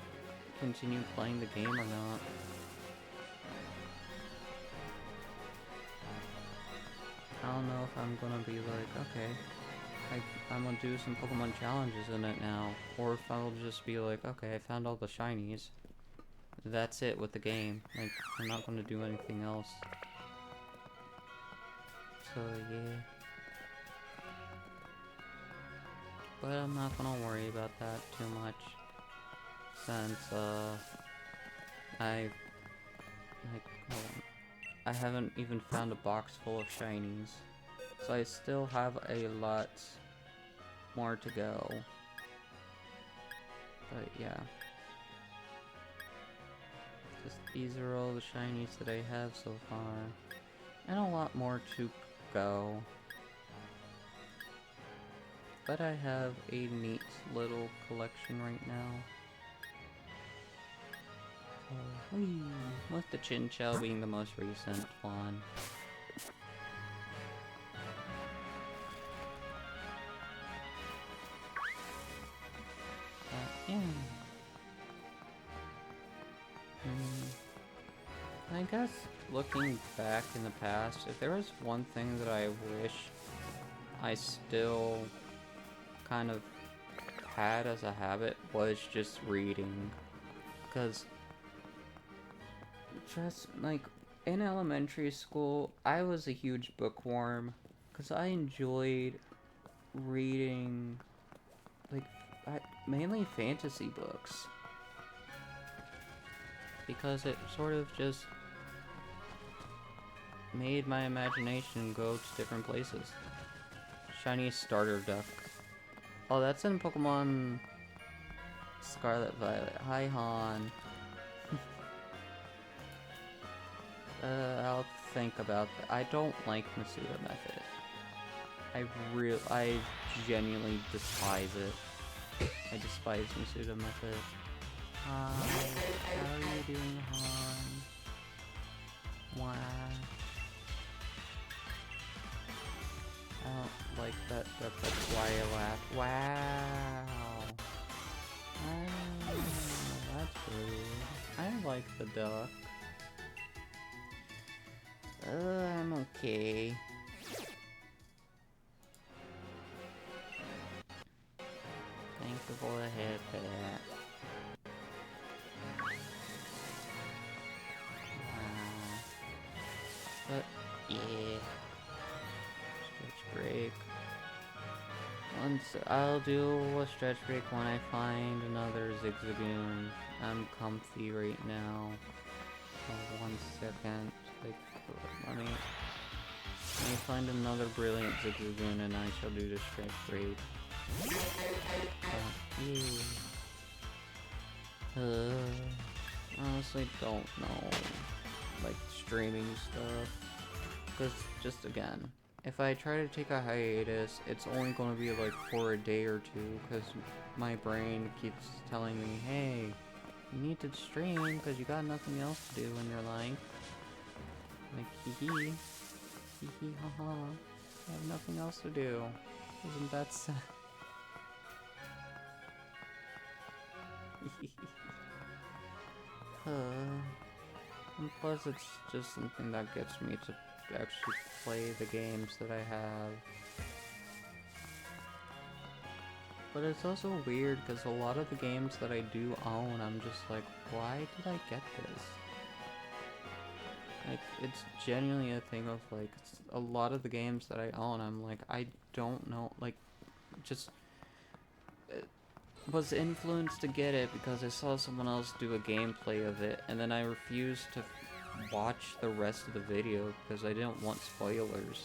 continue playing the game or not. I don't know if I'm gonna be like, okay, I'm gonna do some Pokemon challenges in it now, or if I'll just be like, okay, I found all the shinies. That's it with the game. Like, I'm not gonna do anything else. So, yeah. But I'm not gonna worry about that too much, since, I haven't even found a box full of shinies. So I still have a lot more to go. But yeah. These are all the shinies that I have so far. And a lot more to go. But I have a neat little collection right now. With the Chinchou being the most recent one. Yeah. I guess, looking back in the past, if there was one thing that I wish I still kind of had as a habit, was just reading. Because, just, like, in elementary school, I was a huge bookworm. Because I enjoyed reading, like, mainly fantasy books. Because it sort of just made my imagination go to different places. Shiny starter duck. Oh, that's in Pokemon Scarlet Violet. Hi, Han. I'll think about that. I don't like Masuda Method. I genuinely despise it. I despise Masuda Method. Hi, how are you doing, Han? Wow. I don't like that, that's why I laughed. Wow. That's rude. I like the duck. I'm okay. Thank you for the head pat. But, yeah. Stretch break. I'll do a stretch break when I find another Zigzagoon. I'm comfy right now. Oh, 1 second. Like, let me find another brilliant Zigzagoon and I shall do the stretch break. Honestly don't know, like, streaming stuff, because just again, if I try to take a hiatus, it's only going to be like for a day or two, because my brain keeps telling me, hey, you need to stream because you got nothing else to do in your life. Like, hee hee haha, I have nothing else to do. Isn't that sad? And plus, it's just something that gets me to actually play the games that I have. But it's also weird because a lot of the games that I do own, I'm just like, why did I get this? Like, it's genuinely a thing of like, a lot of the games that I own, I'm like, I don't know, like, just was influenced to get it because I saw someone else do a gameplay of it, and then I refused to watch the rest of the video because I didn't want spoilers.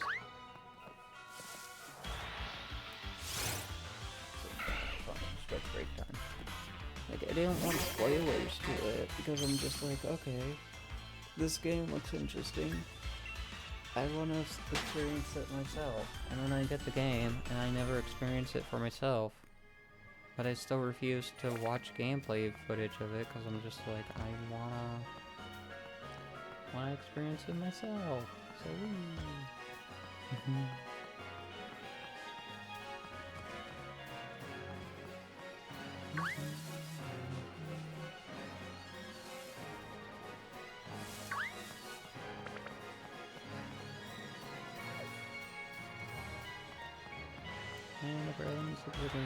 Break time. Like, I didn't want spoilers to it because I'm just like, okay, this game looks interesting. I want to experience it myself. And then I get the game and I never experience it for myself. But I still refuse to watch gameplay footage of it because I'm just like, I wanna experience it myself. So and the brilliance of the game.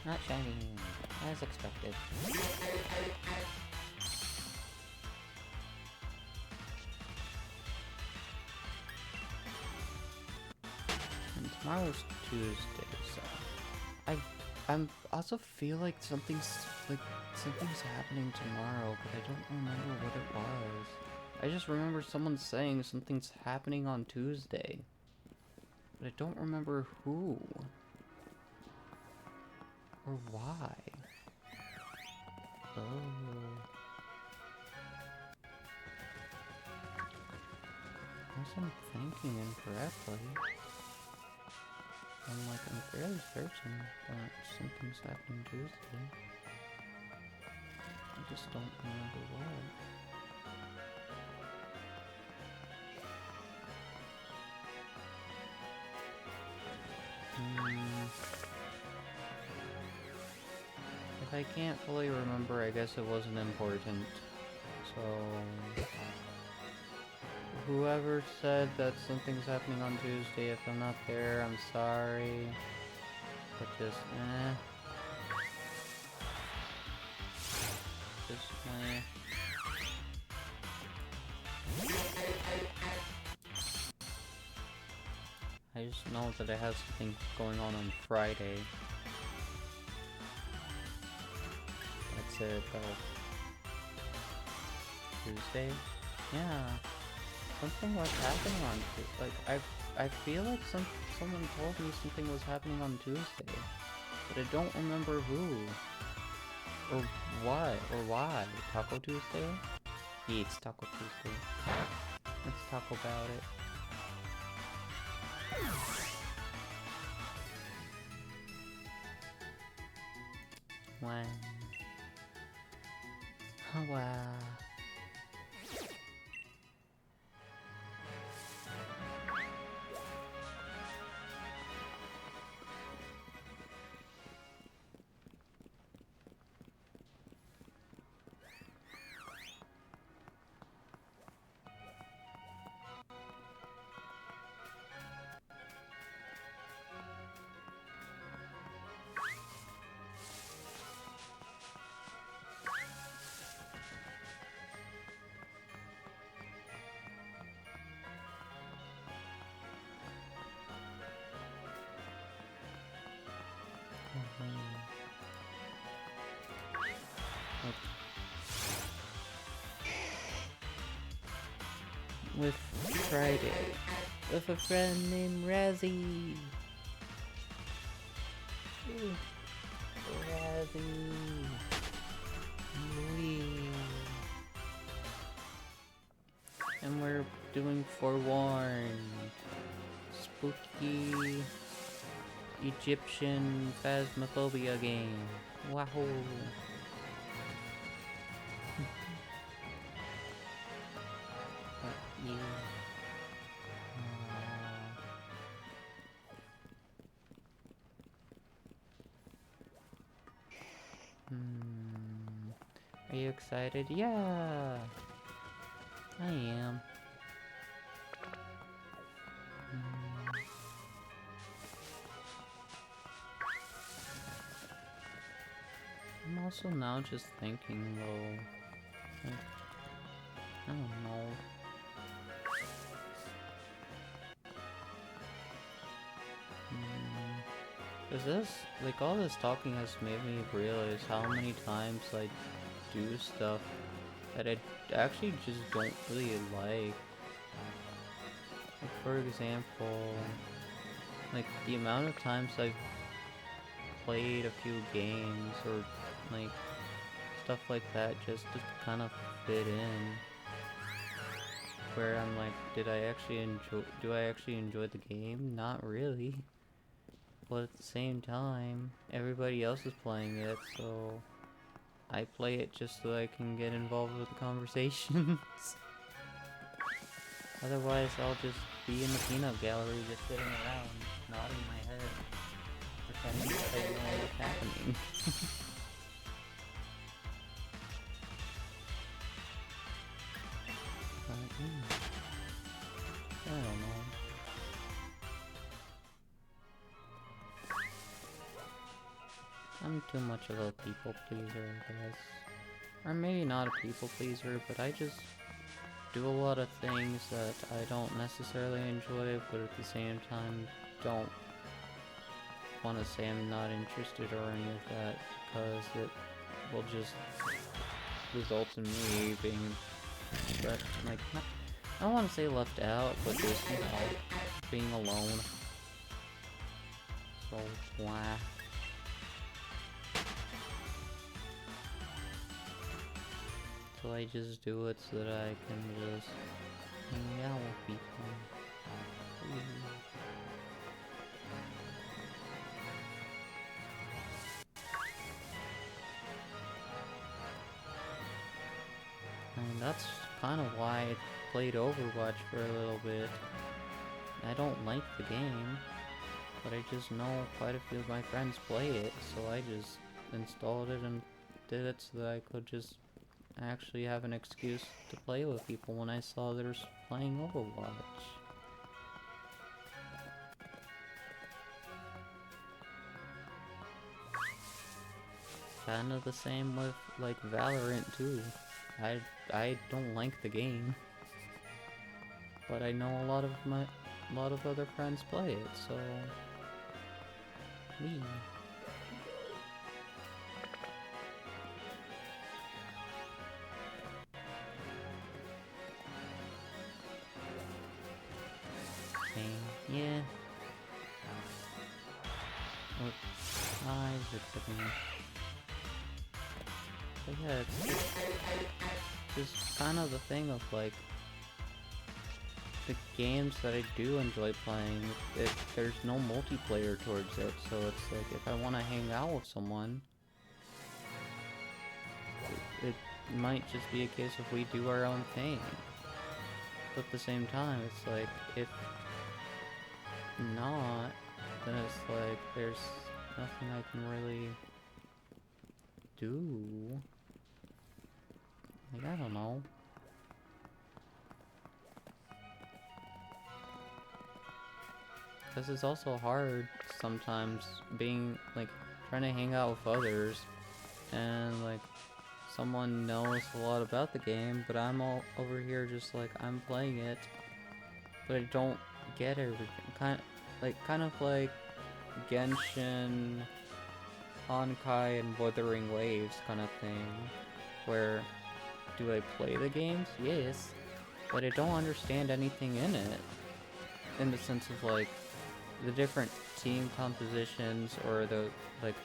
Not shiny, as expected. And tomorrow's Tuesday, so I'm also feel like something's happening tomorrow, but I don't remember what it was. I just remember someone saying something's happening on Tuesday, but I don't remember who or why. Oh. Unless I'm thinking incorrectly. I'm fairly certain that something's happening Tuesday. I just don't remember what. If I can't fully remember, I guess it wasn't important. So whoever said that something's happening on Tuesday, if I'm not there, I'm sorry. But just, Just, I just know that I have something going on Friday. That's it, though. Tuesday? Yeah. Something was happening on Tuesday. Like, I feel like someone told me something was happening on Tuesday. But I don't remember who. Or what, or why. Taco Tuesday? Yeah, it's Taco Tuesday. Let's talk about it. When? Oh, wow. With Friday. With a friend named Razzie. Ooh. Razzie. Wee. And we're doing Forewarned. Spooky Egyptian Phasmophobia game. Wahoo! Yeah. I you excited? Yeah! I am. I'm also now just thinking though, like, I don't know. Cause this, like, all this talking has made me realize how many times I do stuff that I actually just don't really like. Like, for example, like, the amount of times I've played a few games or, like, stuff like that just to kind of fit in. Where I'm like, do I actually enjoy the game? Not really. But at the same time, everybody else is playing it, so I play it just so I can get involved with the conversations. Otherwise, I'll just be in the peanut gallery, just sitting around, nodding my head, pretending that I know what's happening. I don't know. I'm too much of a people pleaser, I guess. Or maybe not a people pleaser, but I just do a lot of things that I don't necessarily enjoy, but at the same time don't want to say I'm not interested or any of that, because it will just result in me being, like, I don't want to say left out, but just, you know, being alone. So, why? So I just do it so that I can just hang out with people. And that's kind of why I played Overwatch for a little bit. I don't like the game, but I just know quite a few of my friends play it, so I just installed it and did it so that I could just actually have an excuse to play with people when I saw they were playing Overwatch. Kinda the same with, like, Valorant too. I don't like the game, but I know a lot of other friends play it, so me. Yeah. What? Hi, Zigzagoon. But yeah, it's just kind of the thing of, like, the games that I do enjoy playing, there's no multiplayer towards it, so it's like, if I want to hang out with someone, it might just be a case of we do our own thing. But at the same time, it's like, if not, then it's like, there's nothing I can really do. Like, I don't know. Because it's also hard sometimes being, like, trying to hang out with others, and, like, someone knows a lot about the game, but I'm all over here just like, I'm playing it, but I don't get everything. Kind of like Genshin, Honkai, and Wuthering Waves kind of thing, where, do I play the games? Yes, but I don't understand anything in it, in the sense of, like, the different team compositions, or the, like,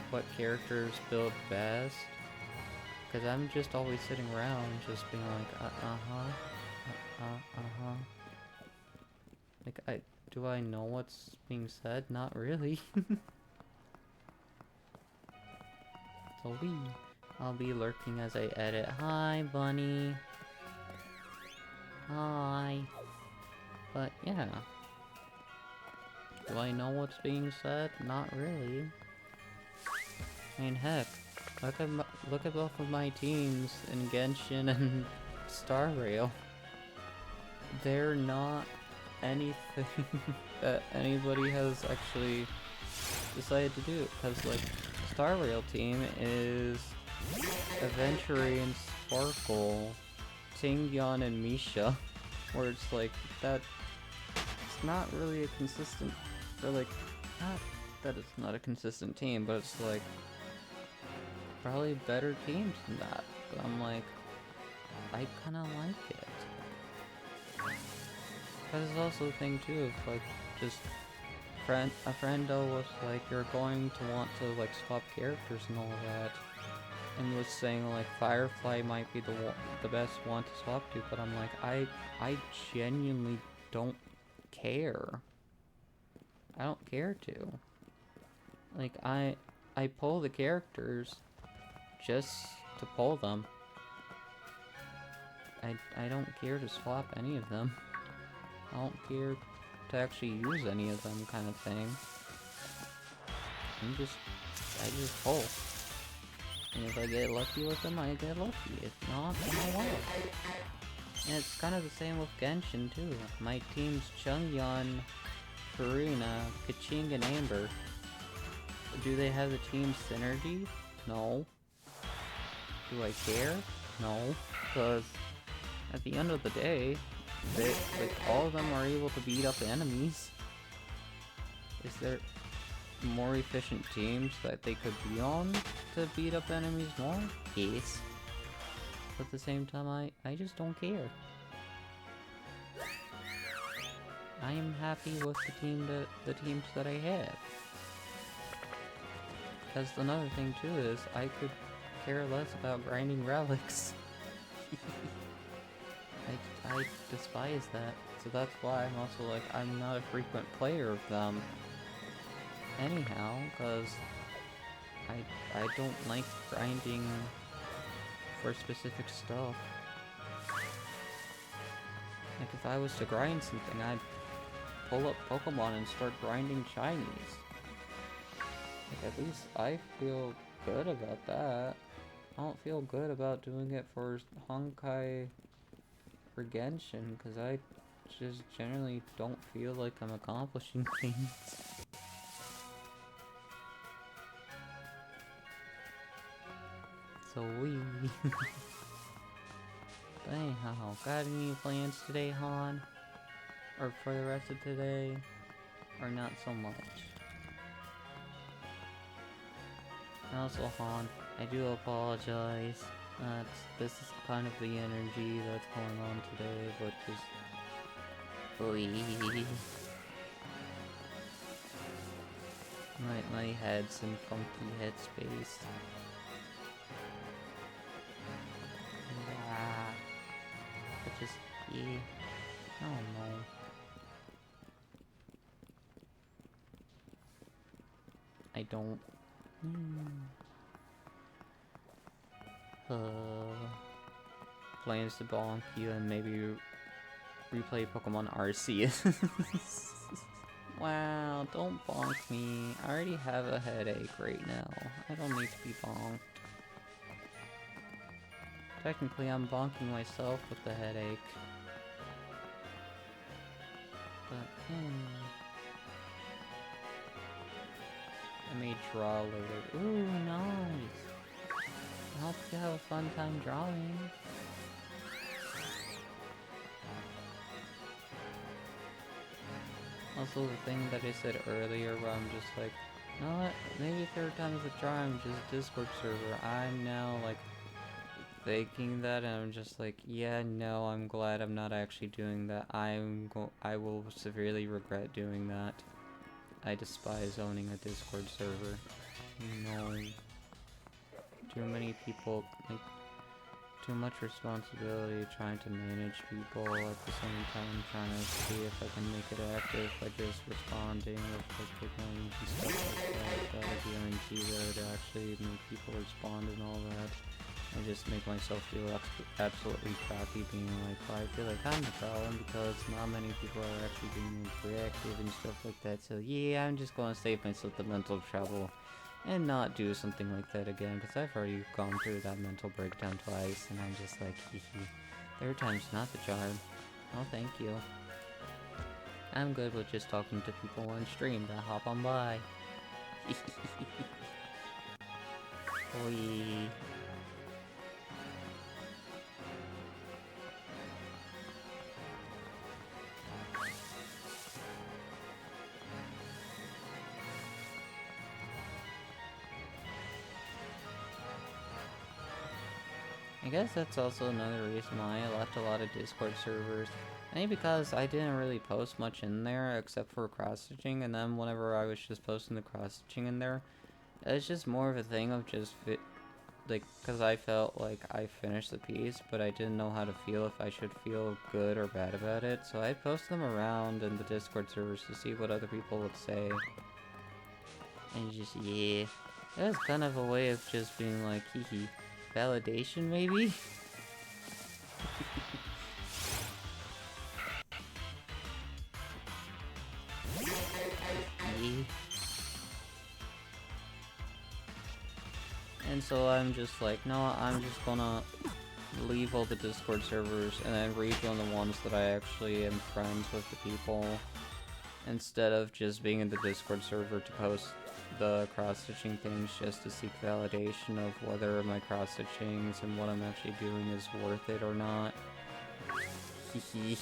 what characters build best. Because I'm just always sitting around just being like, Like, do I know what's being said? Not really. So I'll be lurking as I edit. Hi, bunny. Hi. But yeah. Do I know what's being said? Not really. I mean, heck, Look at both of my teams in Genshin and Star Rail. They're not anything that anybody has actually decided to do. Because, like, Star Rail team is Aventurine and Sparkle, Tingyon and Misha. Where it's like, it's not really a consistent, or like, not that it's not a consistent team, but it's like, probably better teams than that. But I'm like, I kinda like it. Because there's also a thing too of like, just, a friendo was like, you're going to want to like swap characters and all that. And was saying like Firefly might be the best one to swap to, but I'm like, I genuinely don't care. I don't care to. Like I pull the characters just to pull them. I don't care to swap any of them. I don't care to actually use any of them, kind of thing. I just pull. And if I get lucky with them, I get lucky. If not, then I won't. And it's kind of the same with Genshin too. My team's Chungyeon, Karina, Kaching, and Amber. Do they have the team synergy? No. Do I care? No. Because at the end of the day, all of them are able to beat up enemies. Is there more efficient teams that they could be on to beat up enemies more? Yes. But at the same time, I just don't care. I am happy with the teams that I have. Because another thing too is, I could care less about grinding relics. I despise that. So that's why I'm also like, I'm not a frequent player of them. Anyhow, because I don't like grinding for specific stuff. Like if I was to grind something, I'd pull up Pokemon and start grinding shinies. Like at least I feel good about that. I don't feel good about doing it for Honkai or Genshin, because I just generally don't feel like I'm accomplishing things. So But anyhow, got any plans today, Han? Or for the rest of today? Or not so much? And also, Han, I do apologize. This is kind of the energy that's going on today, but just... My head's in funky headspace. But just, yeah, I don't know. I don't. Plans to bonk you and maybe replay Pokemon Arceus. Wow, don't bonk me. I already have a headache right now. I don't need to be bonked. Technically, I'm bonking myself with the headache. But, I may draw later. Ooh, nice! I hope you have a fun time drawing. Also, the thing that I said earlier where I'm just like, you know what, maybe third time is a charm, just Discord server. I'm now, like, thinking that, and I'm just like, yeah, no, I'm glad I'm not actually doing that. I will severely regret doing that. I despise owning a Discord server. No. Too many people, like, too much responsibility trying to manage people at the same time trying to see if I can make it active by just responding with like big ones and stuff like that. Gotta guarantee that it actually make people respond and all that. I just make myself feel absolutely crappy being like, I feel like I'm the problem because not many people are actually being reactive and stuff like that. So yeah, I'm just gonna save myself the mental trouble and not do something like that again, because I've already gone through that mental breakdown twice, and I'm just like, hee hee. Third time's not the charm. Oh, thank you. I'm good with just talking to people on stream that hop on by. Oi. I guess that's also another reason why I left a lot of Discord servers. Maybe because I didn't really post much in there except for cross-stitching, and then whenever I was just posting the cross-stitching in there, it's just more of a thing of just like, because I felt like I finished the piece, but I didn't know how to feel, if I should feel good or bad about it, so I post them around in the Discord servers to see what other people would say. And just, yeah. It was kind of a way of just being like, hee hee. Validation, maybe? Yeah. And so I'm just like, no, I'm just gonna leave all the Discord servers and then rejoin the ones that I actually am friends with the people, instead of just being in the Discord server to post the cross-stitching things just to seek validation of whether my cross-stitchings and what I'm actually doing is worth it or not. Hehe.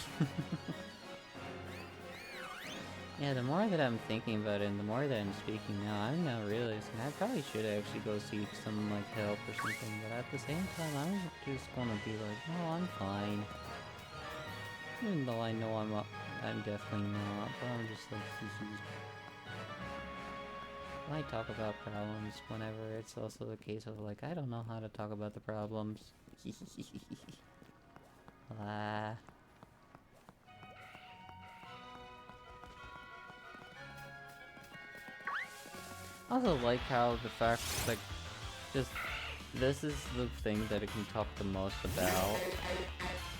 Yeah, the more that I'm thinking about it and the more that I'm speaking now, I'm now realizing I probably should actually go seek some, like, help or something, but at the same time, I'm just gonna be like, no, I'm fine. Even though I know I'm definitely not, but I'm just like, hee. I talk about problems whenever it's also the case of, like, I don't know how to talk about the problems. Ah. I also like how the fact, like, just, this is the thing that it can talk the most about,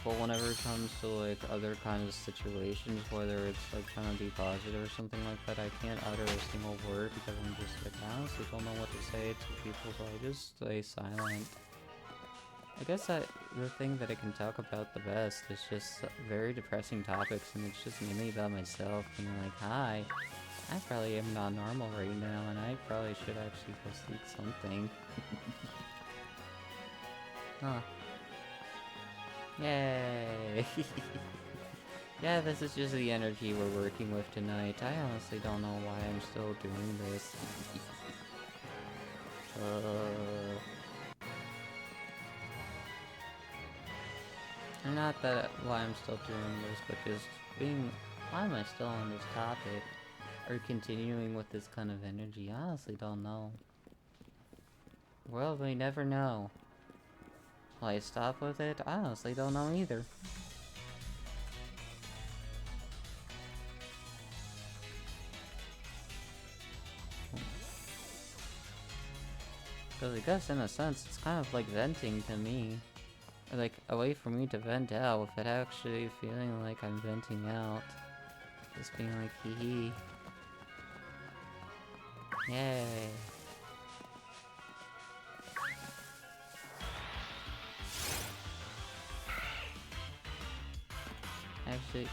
but whenever it comes to, like, other kinds of situations, whether it's, like, trying to be positive or something like that, I can't utter a single word because I'm just, like, I honestly don't know what to say to people, so I just stay silent. I guess the thing that I can talk about the best is just very depressing topics, and it's just mainly about myself, being like, hi, I probably am not normal right now, and I probably should actually go seek something. Huh. Yay! Yeah, this is just the energy we're working with tonight. I honestly don't know why I'm still doing this. Not that why I'm still doing this, but just being, why am I still on this topic? Or continuing with this kind of energy? I honestly don't know. Well, we never know. Will I stop with it? I honestly don't know either. Because I guess in a sense, it's kind of like venting to me. Like, a way for me to vent out without actually feeling like I'm venting out. Just being like, hee hee. Yay. Actually,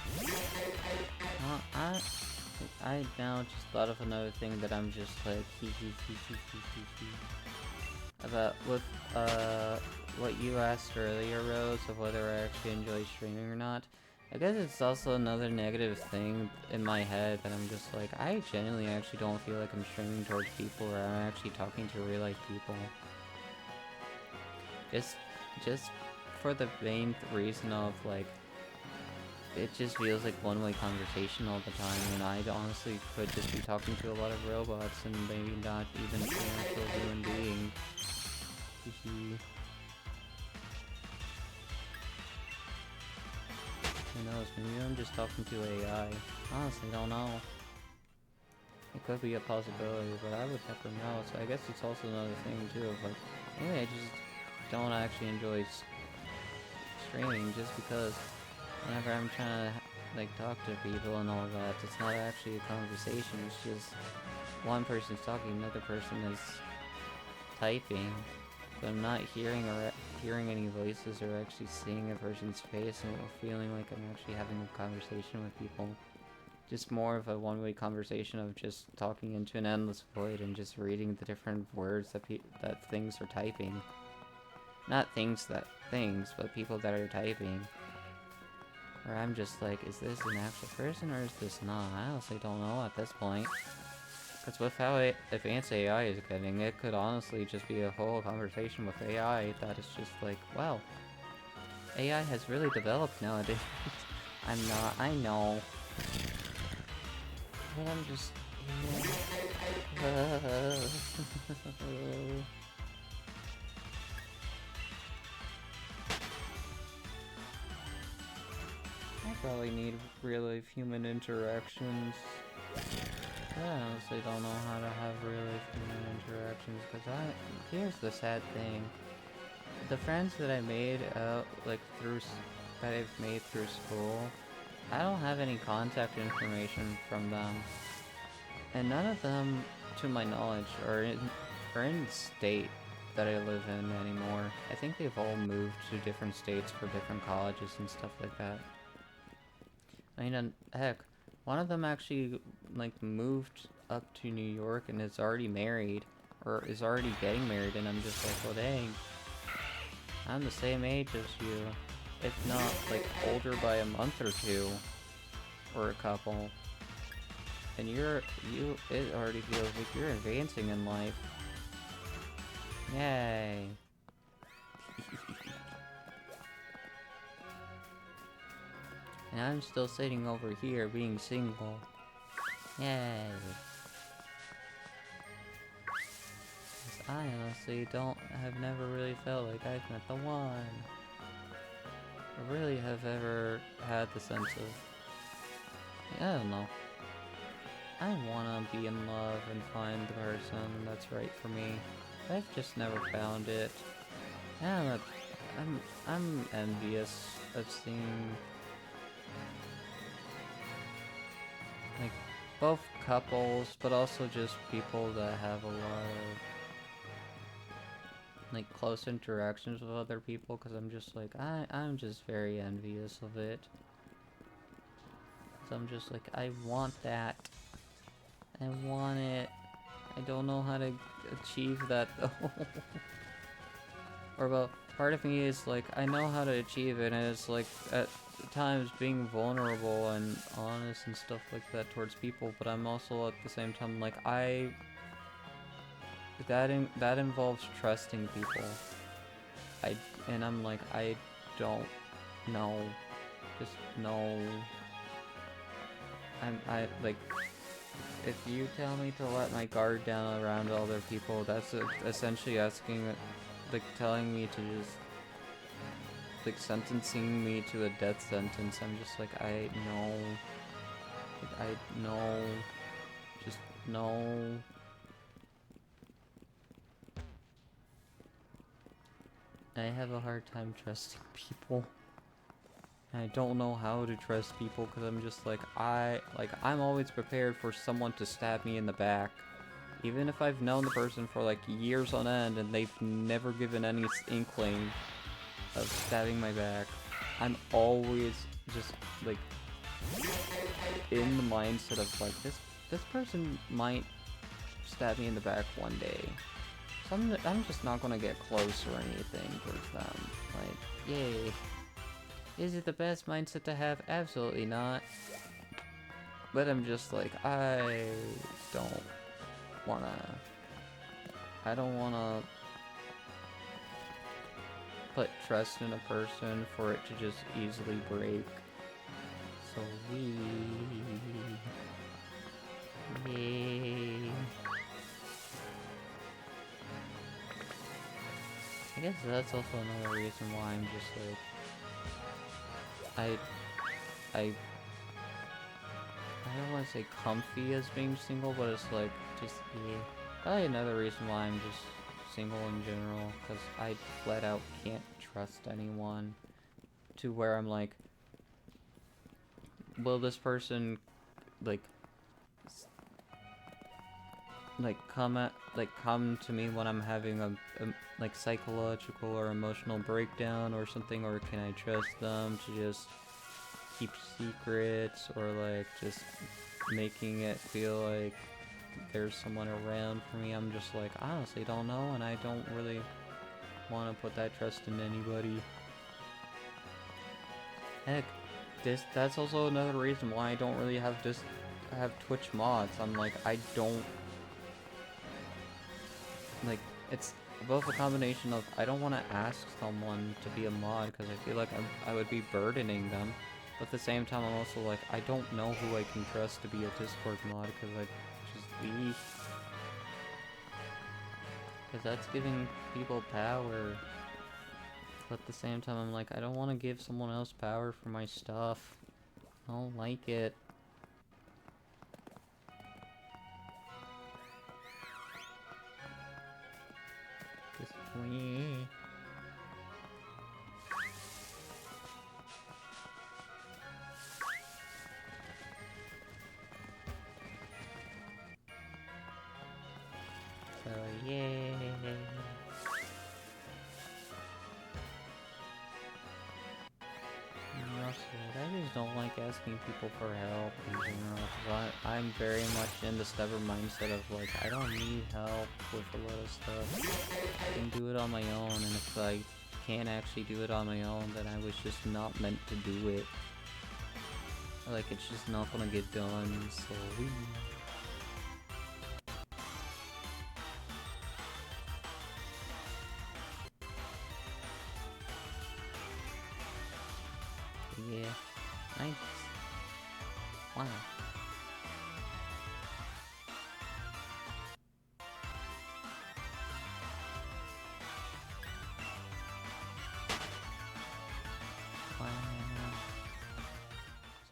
I now just thought of another thing that I'm just like, hee hee hee hee hee hee hee. About with, what you asked earlier, Rose, of whether I actually enjoy streaming or not. I guess it's also another negative thing in my head that I'm just like, I genuinely actually don't feel like I'm streaming towards people, or I'm actually talking to real life people. Just for the main reason of, like, it just feels like one-way conversation all the time, and I honestly could just be talking to a lot of robots and maybe not even an actual human being. Who knows, maybe I'm just talking to AI. Honestly, don't know. It could be a possibility, but I would never know, so I guess it's also another thing too of like, maybe I just don't actually enjoy streaming just because whenever I'm trying to like talk to people and all that. It's not actually a conversation. It's just one person's talking, another person is typing. But I'm not hearing any voices or actually seeing a person's face and feeling like I'm actually having a conversation with people. Just more of a one-way conversation of just talking into an endless void and just reading the different words that things are typing. Not things, but people that are typing. Or I'm just like, is this an actual person or is this not? I honestly don't know at this point. Because with how advanced AI is getting, it could honestly just be a whole conversation with AI that is just like, wow, AI has really developed nowadays. I know. But I'm just, I probably need real-life human interactions. I honestly don't know how to have real-life human interactions, because here's the sad thing. The friends that I made that I've made through school, I don't have any contact information from them. And none of them, to my knowledge, are in the state that I live in anymore. I think they've all moved to different states for different colleges and stuff like that. I mean, heck, one of them actually, like, moved up to New York and is already married, or is already getting married, and I'm just like, well, dang, I'm the same age as you, if not, like, older by a month or two, or a couple. And it already feels like you're advancing in life. Yay. And I'm still sitting over here being single. Yay. 'Cause I honestly have never really felt like I've met the one. Or really have ever had the sense of, I don't know. I wanna be in love and find the person that's right for me. I've just never found it. Yeah, I'm envious of seeing, like, both couples, but also just people that have a lot of, like, close interactions with other people, because I'm just like, I'm just very envious of it. So I'm just like, I want that. I want it. I don't know how to achieve that, though. Or, well, part of me is like, I know how to achieve it, and it's like, at times being vulnerable and honest and stuff like that towards people, but I'm also at the same time like, that involves trusting people. And I'm like, I don't know. Just know. Like, if you tell me to let my guard down around other people, that's essentially asking, like, telling me to just, like, sentencing me to a death sentence. I'm just like, I know. Like, I know. Just know. I have a hard time trusting people. And I don't know how to trust people, because I'm just like, I'm always prepared for someone to stab me in the back. Even if I've known the person for, like, years on end and they've never given any inkling of stabbing my back, I'm always just, like, in the mindset of, like, this person might stab me in the back one day. So I'm just not gonna get close or anything towards them. Like, yay. Is it the best mindset to have? Absolutely not. But I'm just like, I don't wanna put trust in a person for it to just easily break. So yay. I guess that's also another reason why I'm just like, I don't want to say comfy as being single, but it's like, just, yeah. Probably another reason why I'm just single in general, because I flat out can't trust anyone to where I'm like, will this person, like, come to me when I'm having a like psychological or emotional breakdown or something, or can I trust them to just keep secrets, or like just making it feel like there's someone around for me? I'm just like, I honestly don't know, and I don't really want to put that trust in anybody. Heck, that's also another reason why I don't really have Twitch mods. I'm like, I don't like, it's both a combination of I don't want to ask someone to be a mod because I feel like I would be burdening them, but at the same time I'm also like, I don't know who I can trust to be a Discord mod because I just leave. Because that's giving people power. But at the same time I'm like, I don't want to give someone else power for my stuff. I don't like it. Just me. So yay. I just don't like asking people for help in general, because I'm very much in the stubborn mindset of like, I don't need help with a lot of stuff. I can do it on my own, and if I can't actually do it on my own, then I was just not meant to do it. Like, it's just not gonna get done, so yeah, nice. Wow. Wow.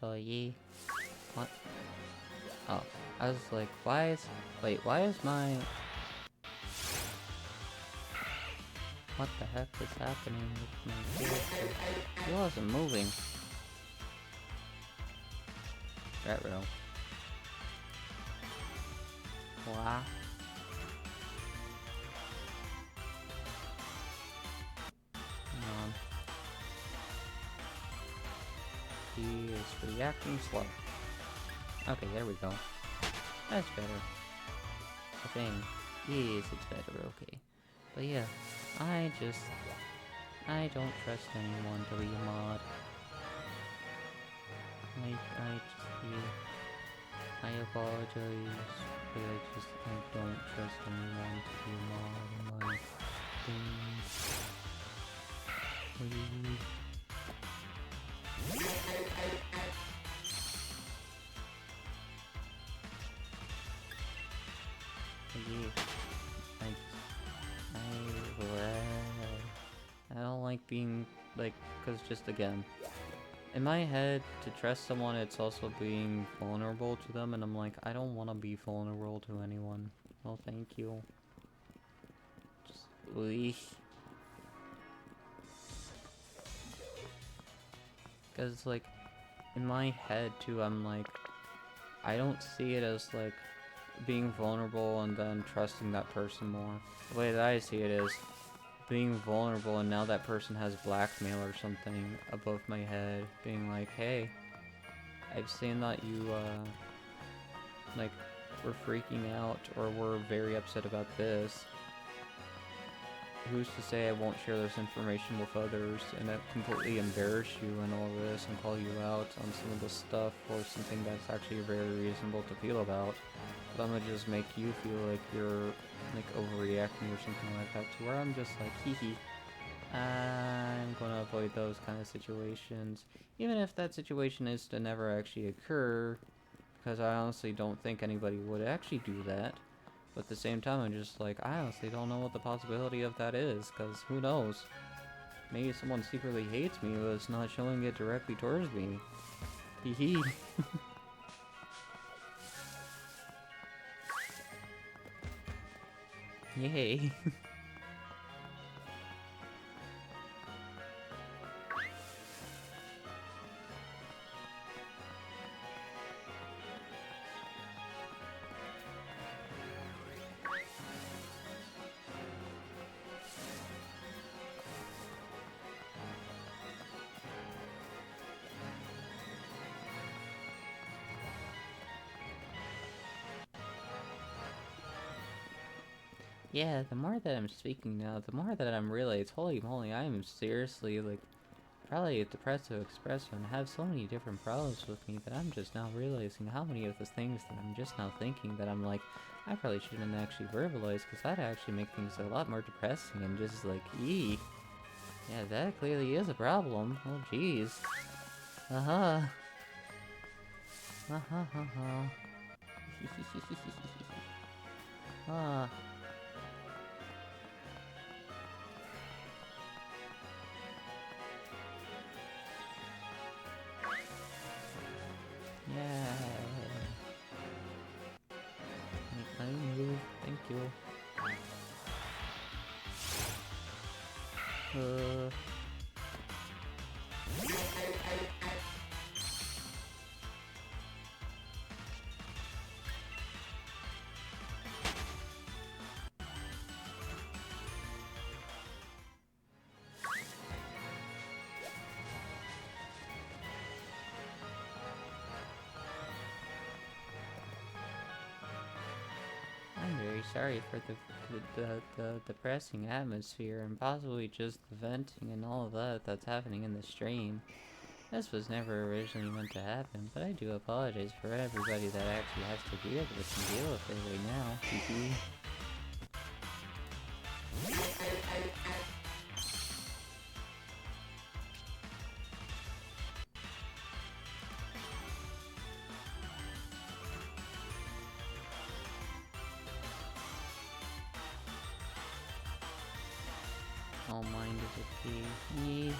So yeah. What? Oh, I was like, why is my... What the heck is happening with my character? He wasn't moving. Retro. Wow. Hang on. He is reacting slow. Okay, there we go. That's better. I think. Yes, it's better, okay. But yeah, I don't trust anyone to be a mod. I apologize, but I don't trust anyone to be a mod in my things. Please. I don't like being, like, cause just again, in my head, to trust someone, it's also being vulnerable to them, and I'm like, I don't want to be vulnerable to anyone. No, thank you. Just, cause, like, in my head, too, I'm like, I don't see it as, like, being vulnerable and then trusting that person more. The way that I see it is being vulnerable, and now that person has blackmail or something above my head, being like, hey, I've seen that you, like, were freaking out, or were very upset about this. Who's to say I won't share this information with others and completely embarrass you and all this and call you out on some of the stuff, or something that's actually very reasonable to feel about. But I'm gonna just make you feel like you're, like, overreacting or something like that, to where I'm just like, hee hee. I'm gonna avoid those kind of situations, even if that situation is to never actually occur, because I honestly don't think anybody would actually do that. But at the same time, I'm just like, I honestly don't know what the possibility of that is, because who knows? Maybe someone secretly hates me, but it's not showing it directly towards me. Hee hee. Yay. Yeah, the more that I'm speaking now, the more that I'm realized, holy moly, I am seriously, like, probably depressed to express and have so many different problems with me that I'm just now realizing how many of the things that I'm just now thinking that I'm like, I probably shouldn't actually verbalize, because that'd actually make things a lot more depressing and just like, eee. Yeah, that clearly is a problem. Oh, jeez. Uh-huh. Uh-huh. Ah. Yeah. I move. Thank you. Uh. I'm very sorry for the depressing atmosphere and possibly just the venting and all of that that's happening in the stream. This was never originally meant to happen, but I do apologize for everybody that actually has to hear this and deal with it right now. All mind is okay.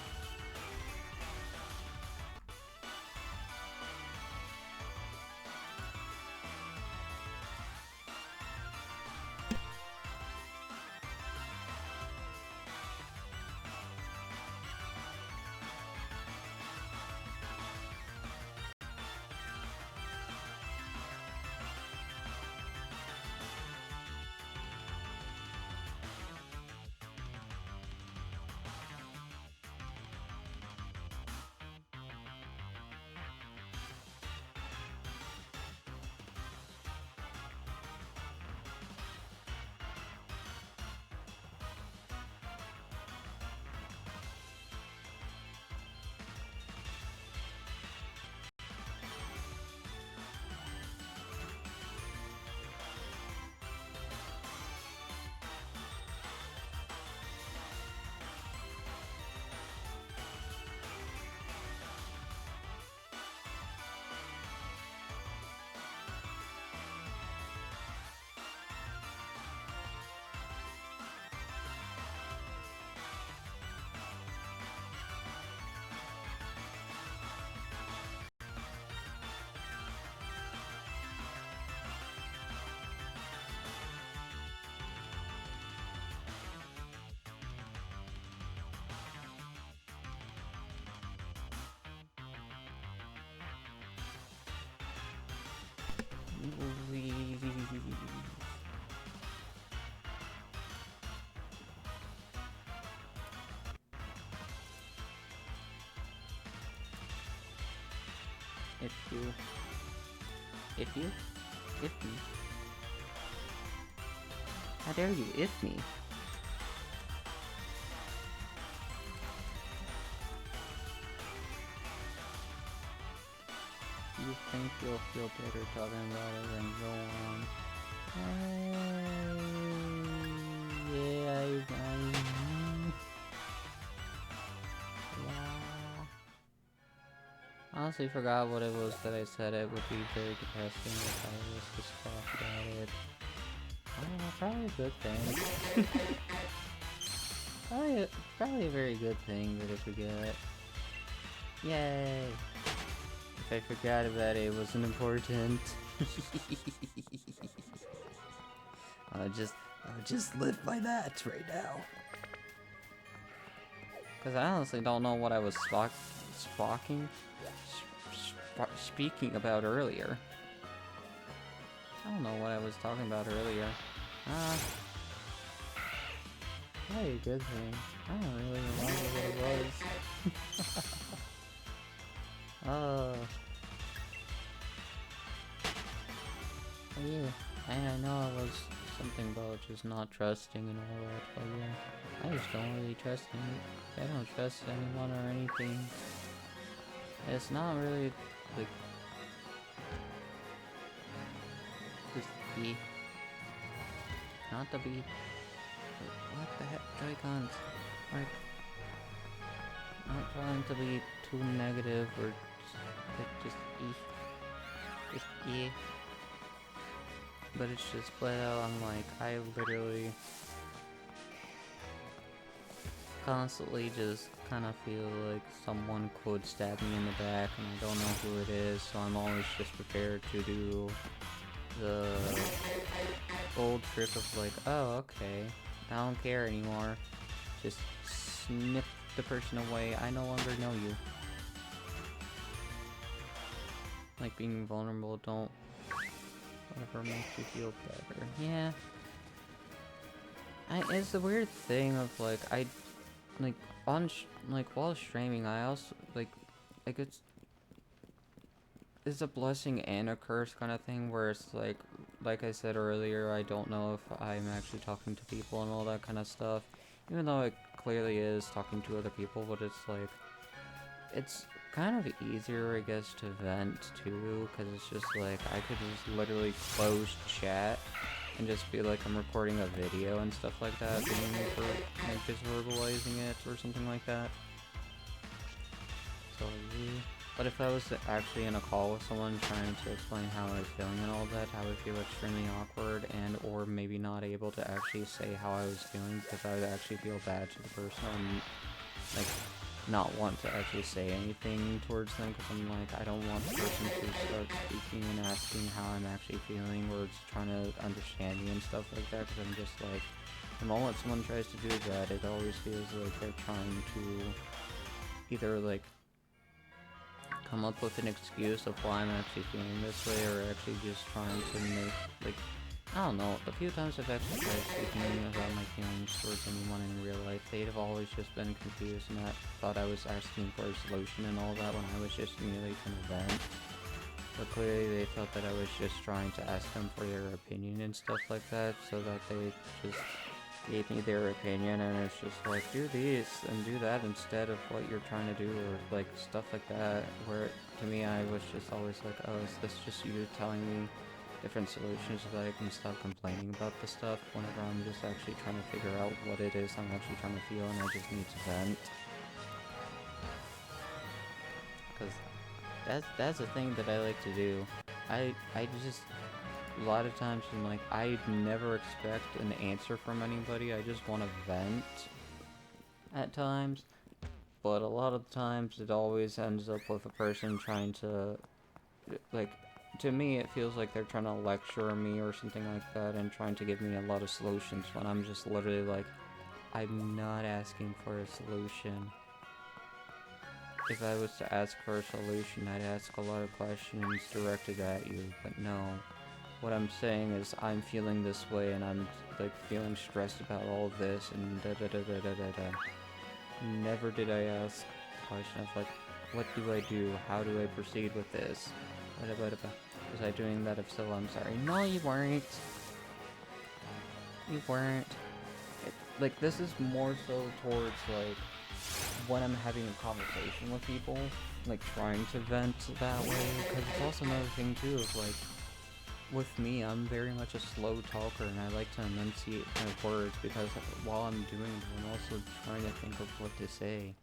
If you, if you, if me. How dare you, if me? You think you'll feel better talking about it and go on? Yeah, yeah. Honestly forgot what it was that I said. It would be very depressing if I was to talk about it. Probably a good thing. probably a very good thing that I forget. Yay! If I forgot about it, it wasn't important. I'll just live by that right now. Cause I honestly don't know what I was speaking about earlier. I don't know what I was talking about earlier. Probably a good thing. I don't really remember what it was. Oh yeah, and I know I was something about just not trusting and all that, but yeah, I just don't really trust I don't trust anyone or anything. It's not really, like, just be, not to be, what the heck, Joy-Cons, like, not trying to be too negative or just but it's just flat out, I'm like, I literally constantly just kind of feel like someone could stab me in the back and I don't know who it is, so I'm always just prepared to do the old trick of like, oh, okay, I don't care anymore, just snip the person away, I no longer know you. Like, being vulnerable, don't, whatever makes you feel better. Yeah. It's a weird thing of, like, while streaming, I also, like, it's a blessing and a curse kind of thing, where it's, like I said earlier, I don't know if I'm actually talking to people and all that kind of stuff, even though it clearly is talking to other people, but it's, like, it's kind of easier, I guess, to vent too, because it's just like I could just literally close chat and just be like I'm recording a video and stuff like that, like just verbalizing it or something like that. So yeah. But if I was actually in a call with someone trying to explain how I was feeling and all that, I would feel extremely awkward and or maybe not able to actually say how I was feeling, because I would actually feel bad to the person and like not want to actually say anything towards them, because I'm like, I don't want the person to start speaking and asking how I'm actually feeling, or just trying to understand me and stuff like that, because I'm just like, the moment someone tries to do that, it always feels like they're trying to either like come up with an excuse of why I'm actually feeling this way, or actually just trying to make, like, I don't know, the few times I've actually tried speaking about my feelings towards anyone in real life, they'd have always just been confused and thought I was asking for a solution and all that, when I was just merely trying to vent. But clearly they thought that I was just trying to ask them for their opinion and stuff like that, so that they just gave me their opinion, and it's just like, do this and do that instead of what you're trying to do, or like stuff like that, where to me I was just always like, oh, is this just you telling me different solutions so that I can stop complaining about the stuff, whenever I'm just actually trying to figure out what it is I'm actually trying to feel and I just need to vent. Because that's the thing that I like to do. I just, a lot of times I'm like, I never expect an answer from anybody, I just want to vent at times, but a lot of the times it always ends up with a person trying to, like, to me it feels like they're trying to lecture me or something like that and trying to give me a lot of solutions, when I'm just literally like, I'm not asking for a solution. If I was to ask for a solution, I'd ask a lot of questions directed at you, but no. What I'm saying is, I'm feeling this way and I'm like feeling stressed about all of this and da da da da da da da. Never did I ask the question of like, what do I do? How do I proceed with this? Was I doing that? If so, I'm sorry. No, you weren't. You weren't. Like, this is more so towards like when I'm having a conversation with people, like trying to vent that way, because it's also another thing too of like, with me, I'm very much a slow talker and I like to enunciate my words, because while I'm doing it, I'm also trying to think of what to say.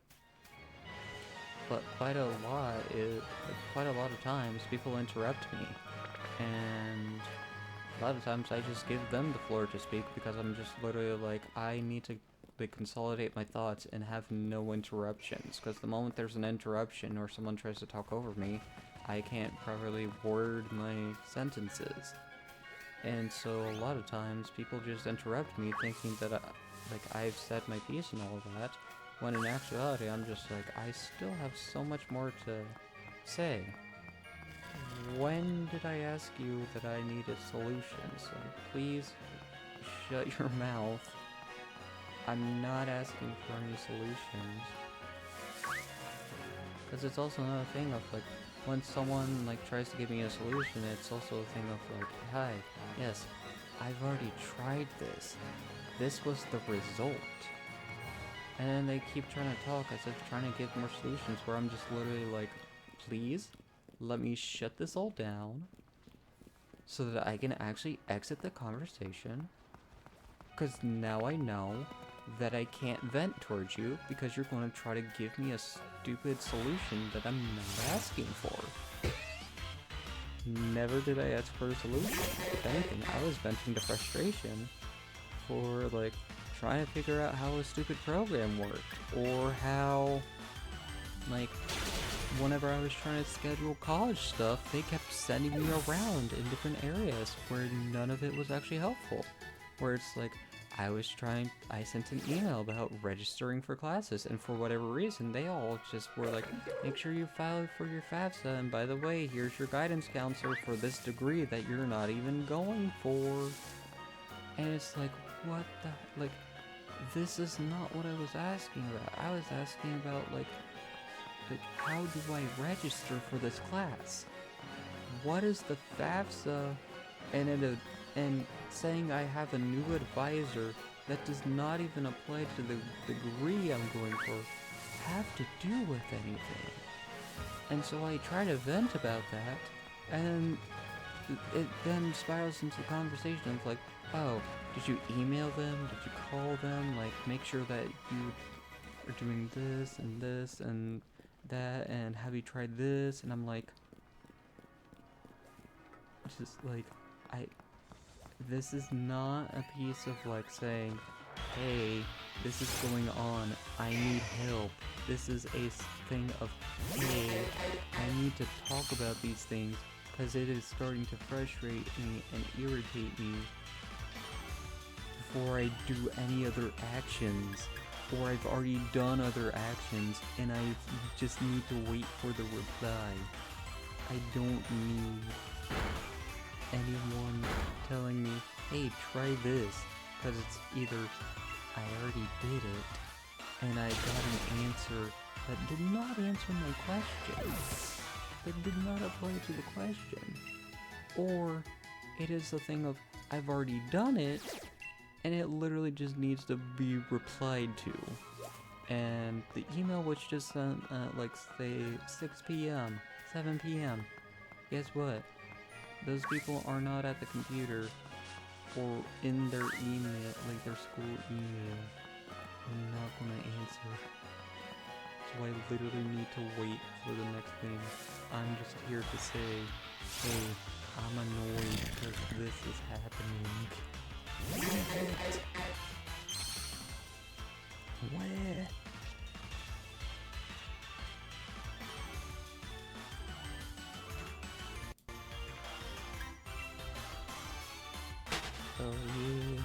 But quite a lot of times people interrupt me, and a lot of times I just give them the floor to speak, because I'm just literally like, I need to like consolidate my thoughts and have no interruptions, because the moment there's an interruption or someone tries to talk over me, I can't properly word my sentences. And so a lot of times people just interrupt me thinking that I've said my piece and all of that, when in actuality I'm just like, I still have so much more to say. When did I ask you that I needed solutions? Like, please shut your mouth. I'm not asking for any solutions. Because it's also another thing of like, when someone like tries to give me a solution, it's also a thing of like, hi, yes, I've already tried this. This was the result. And then they keep trying to talk as if trying to give more solutions, where I'm just literally like, please, let me shut this all down so that I can actually exit the conversation. Because now I know that I can't vent towards you because you're going to try to give me a stupid solution that I'm not asking for. Never did I ask for a solution. If anything, I was venting to frustration for, like, trying to figure out how a stupid program worked, or how, like, whenever I was trying to schedule college stuff, they kept sending me around in different areas where none of it was actually helpful. Where it's like, I sent an email about registering for classes, and for whatever reason, they all just were like, make sure you file for your FAFSA, and by the way, here's your guidance counselor for this degree that you're not even going for. And it's like, what the, like, this is not what I was asking about. I was asking about, like how do I register for this class? What is the FAFSA and saying I have a new advisor that does not even apply to the degree I'm going for have to do with anything? And so I try to vent about that, and it then spirals into the conversation of like, oh, did you email them? Did you call them? Like, make sure that you are doing this and that, and have you tried this? And I'm like, just like, this is not a piece of like saying, hey, this is going on, I need help. This is a thing of, hey, I need to talk about these things because it is starting to frustrate me and irritate me before I do any other actions, or I've already done other actions and I just need to wait for the reply. I don't need anyone telling me, hey, try this, because it's either I already did it and I got an answer that did not answer my question, that did not apply to the question, or it is a thing of I've already done it and it literally just needs to be replied to. And the email which just sent like say 6 p.m., 7 p.m., guess what? Those people are not at the computer or in their email, like their school email. I'm not gonna answer. So I literally need to wait for the next thing. I'm just here to say, hey, I'm annoyed because this is happening. Where? Oh yeah.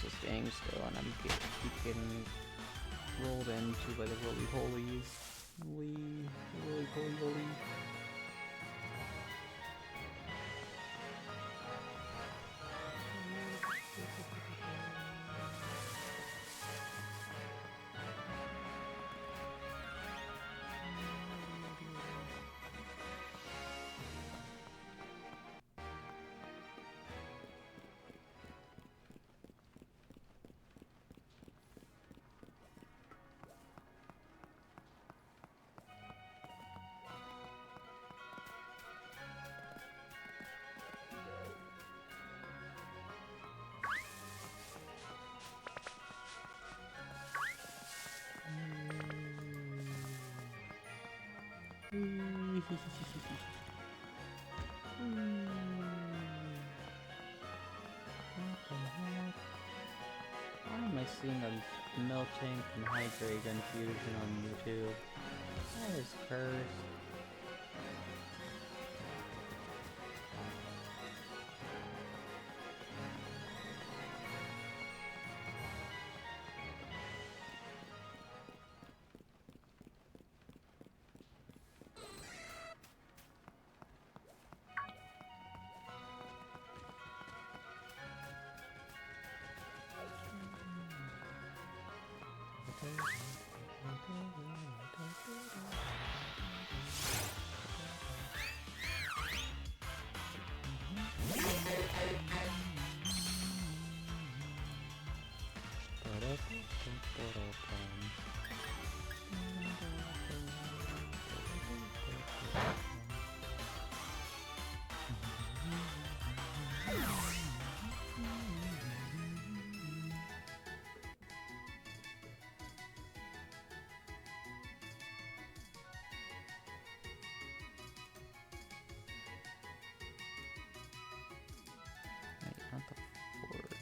just staying still, and keep getting rolled into by the roly-polies. Roly-poly-poly. Why am I seeing a melting and hydragon fusion on YouTube? That is cursed. Not the 4, the 8,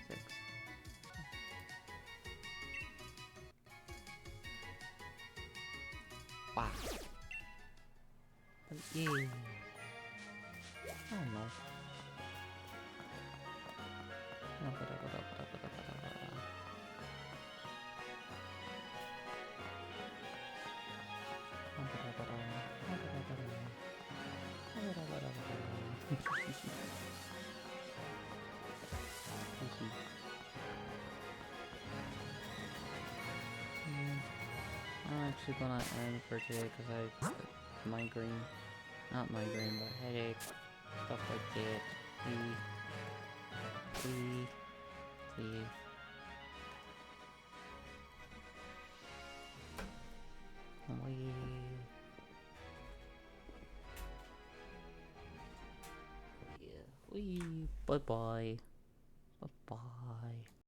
6. Wow. Yeah. Oh no. I'm actually gonna end for today because I migraine, not migraine, but headache, stuff like that. See. Bye bye.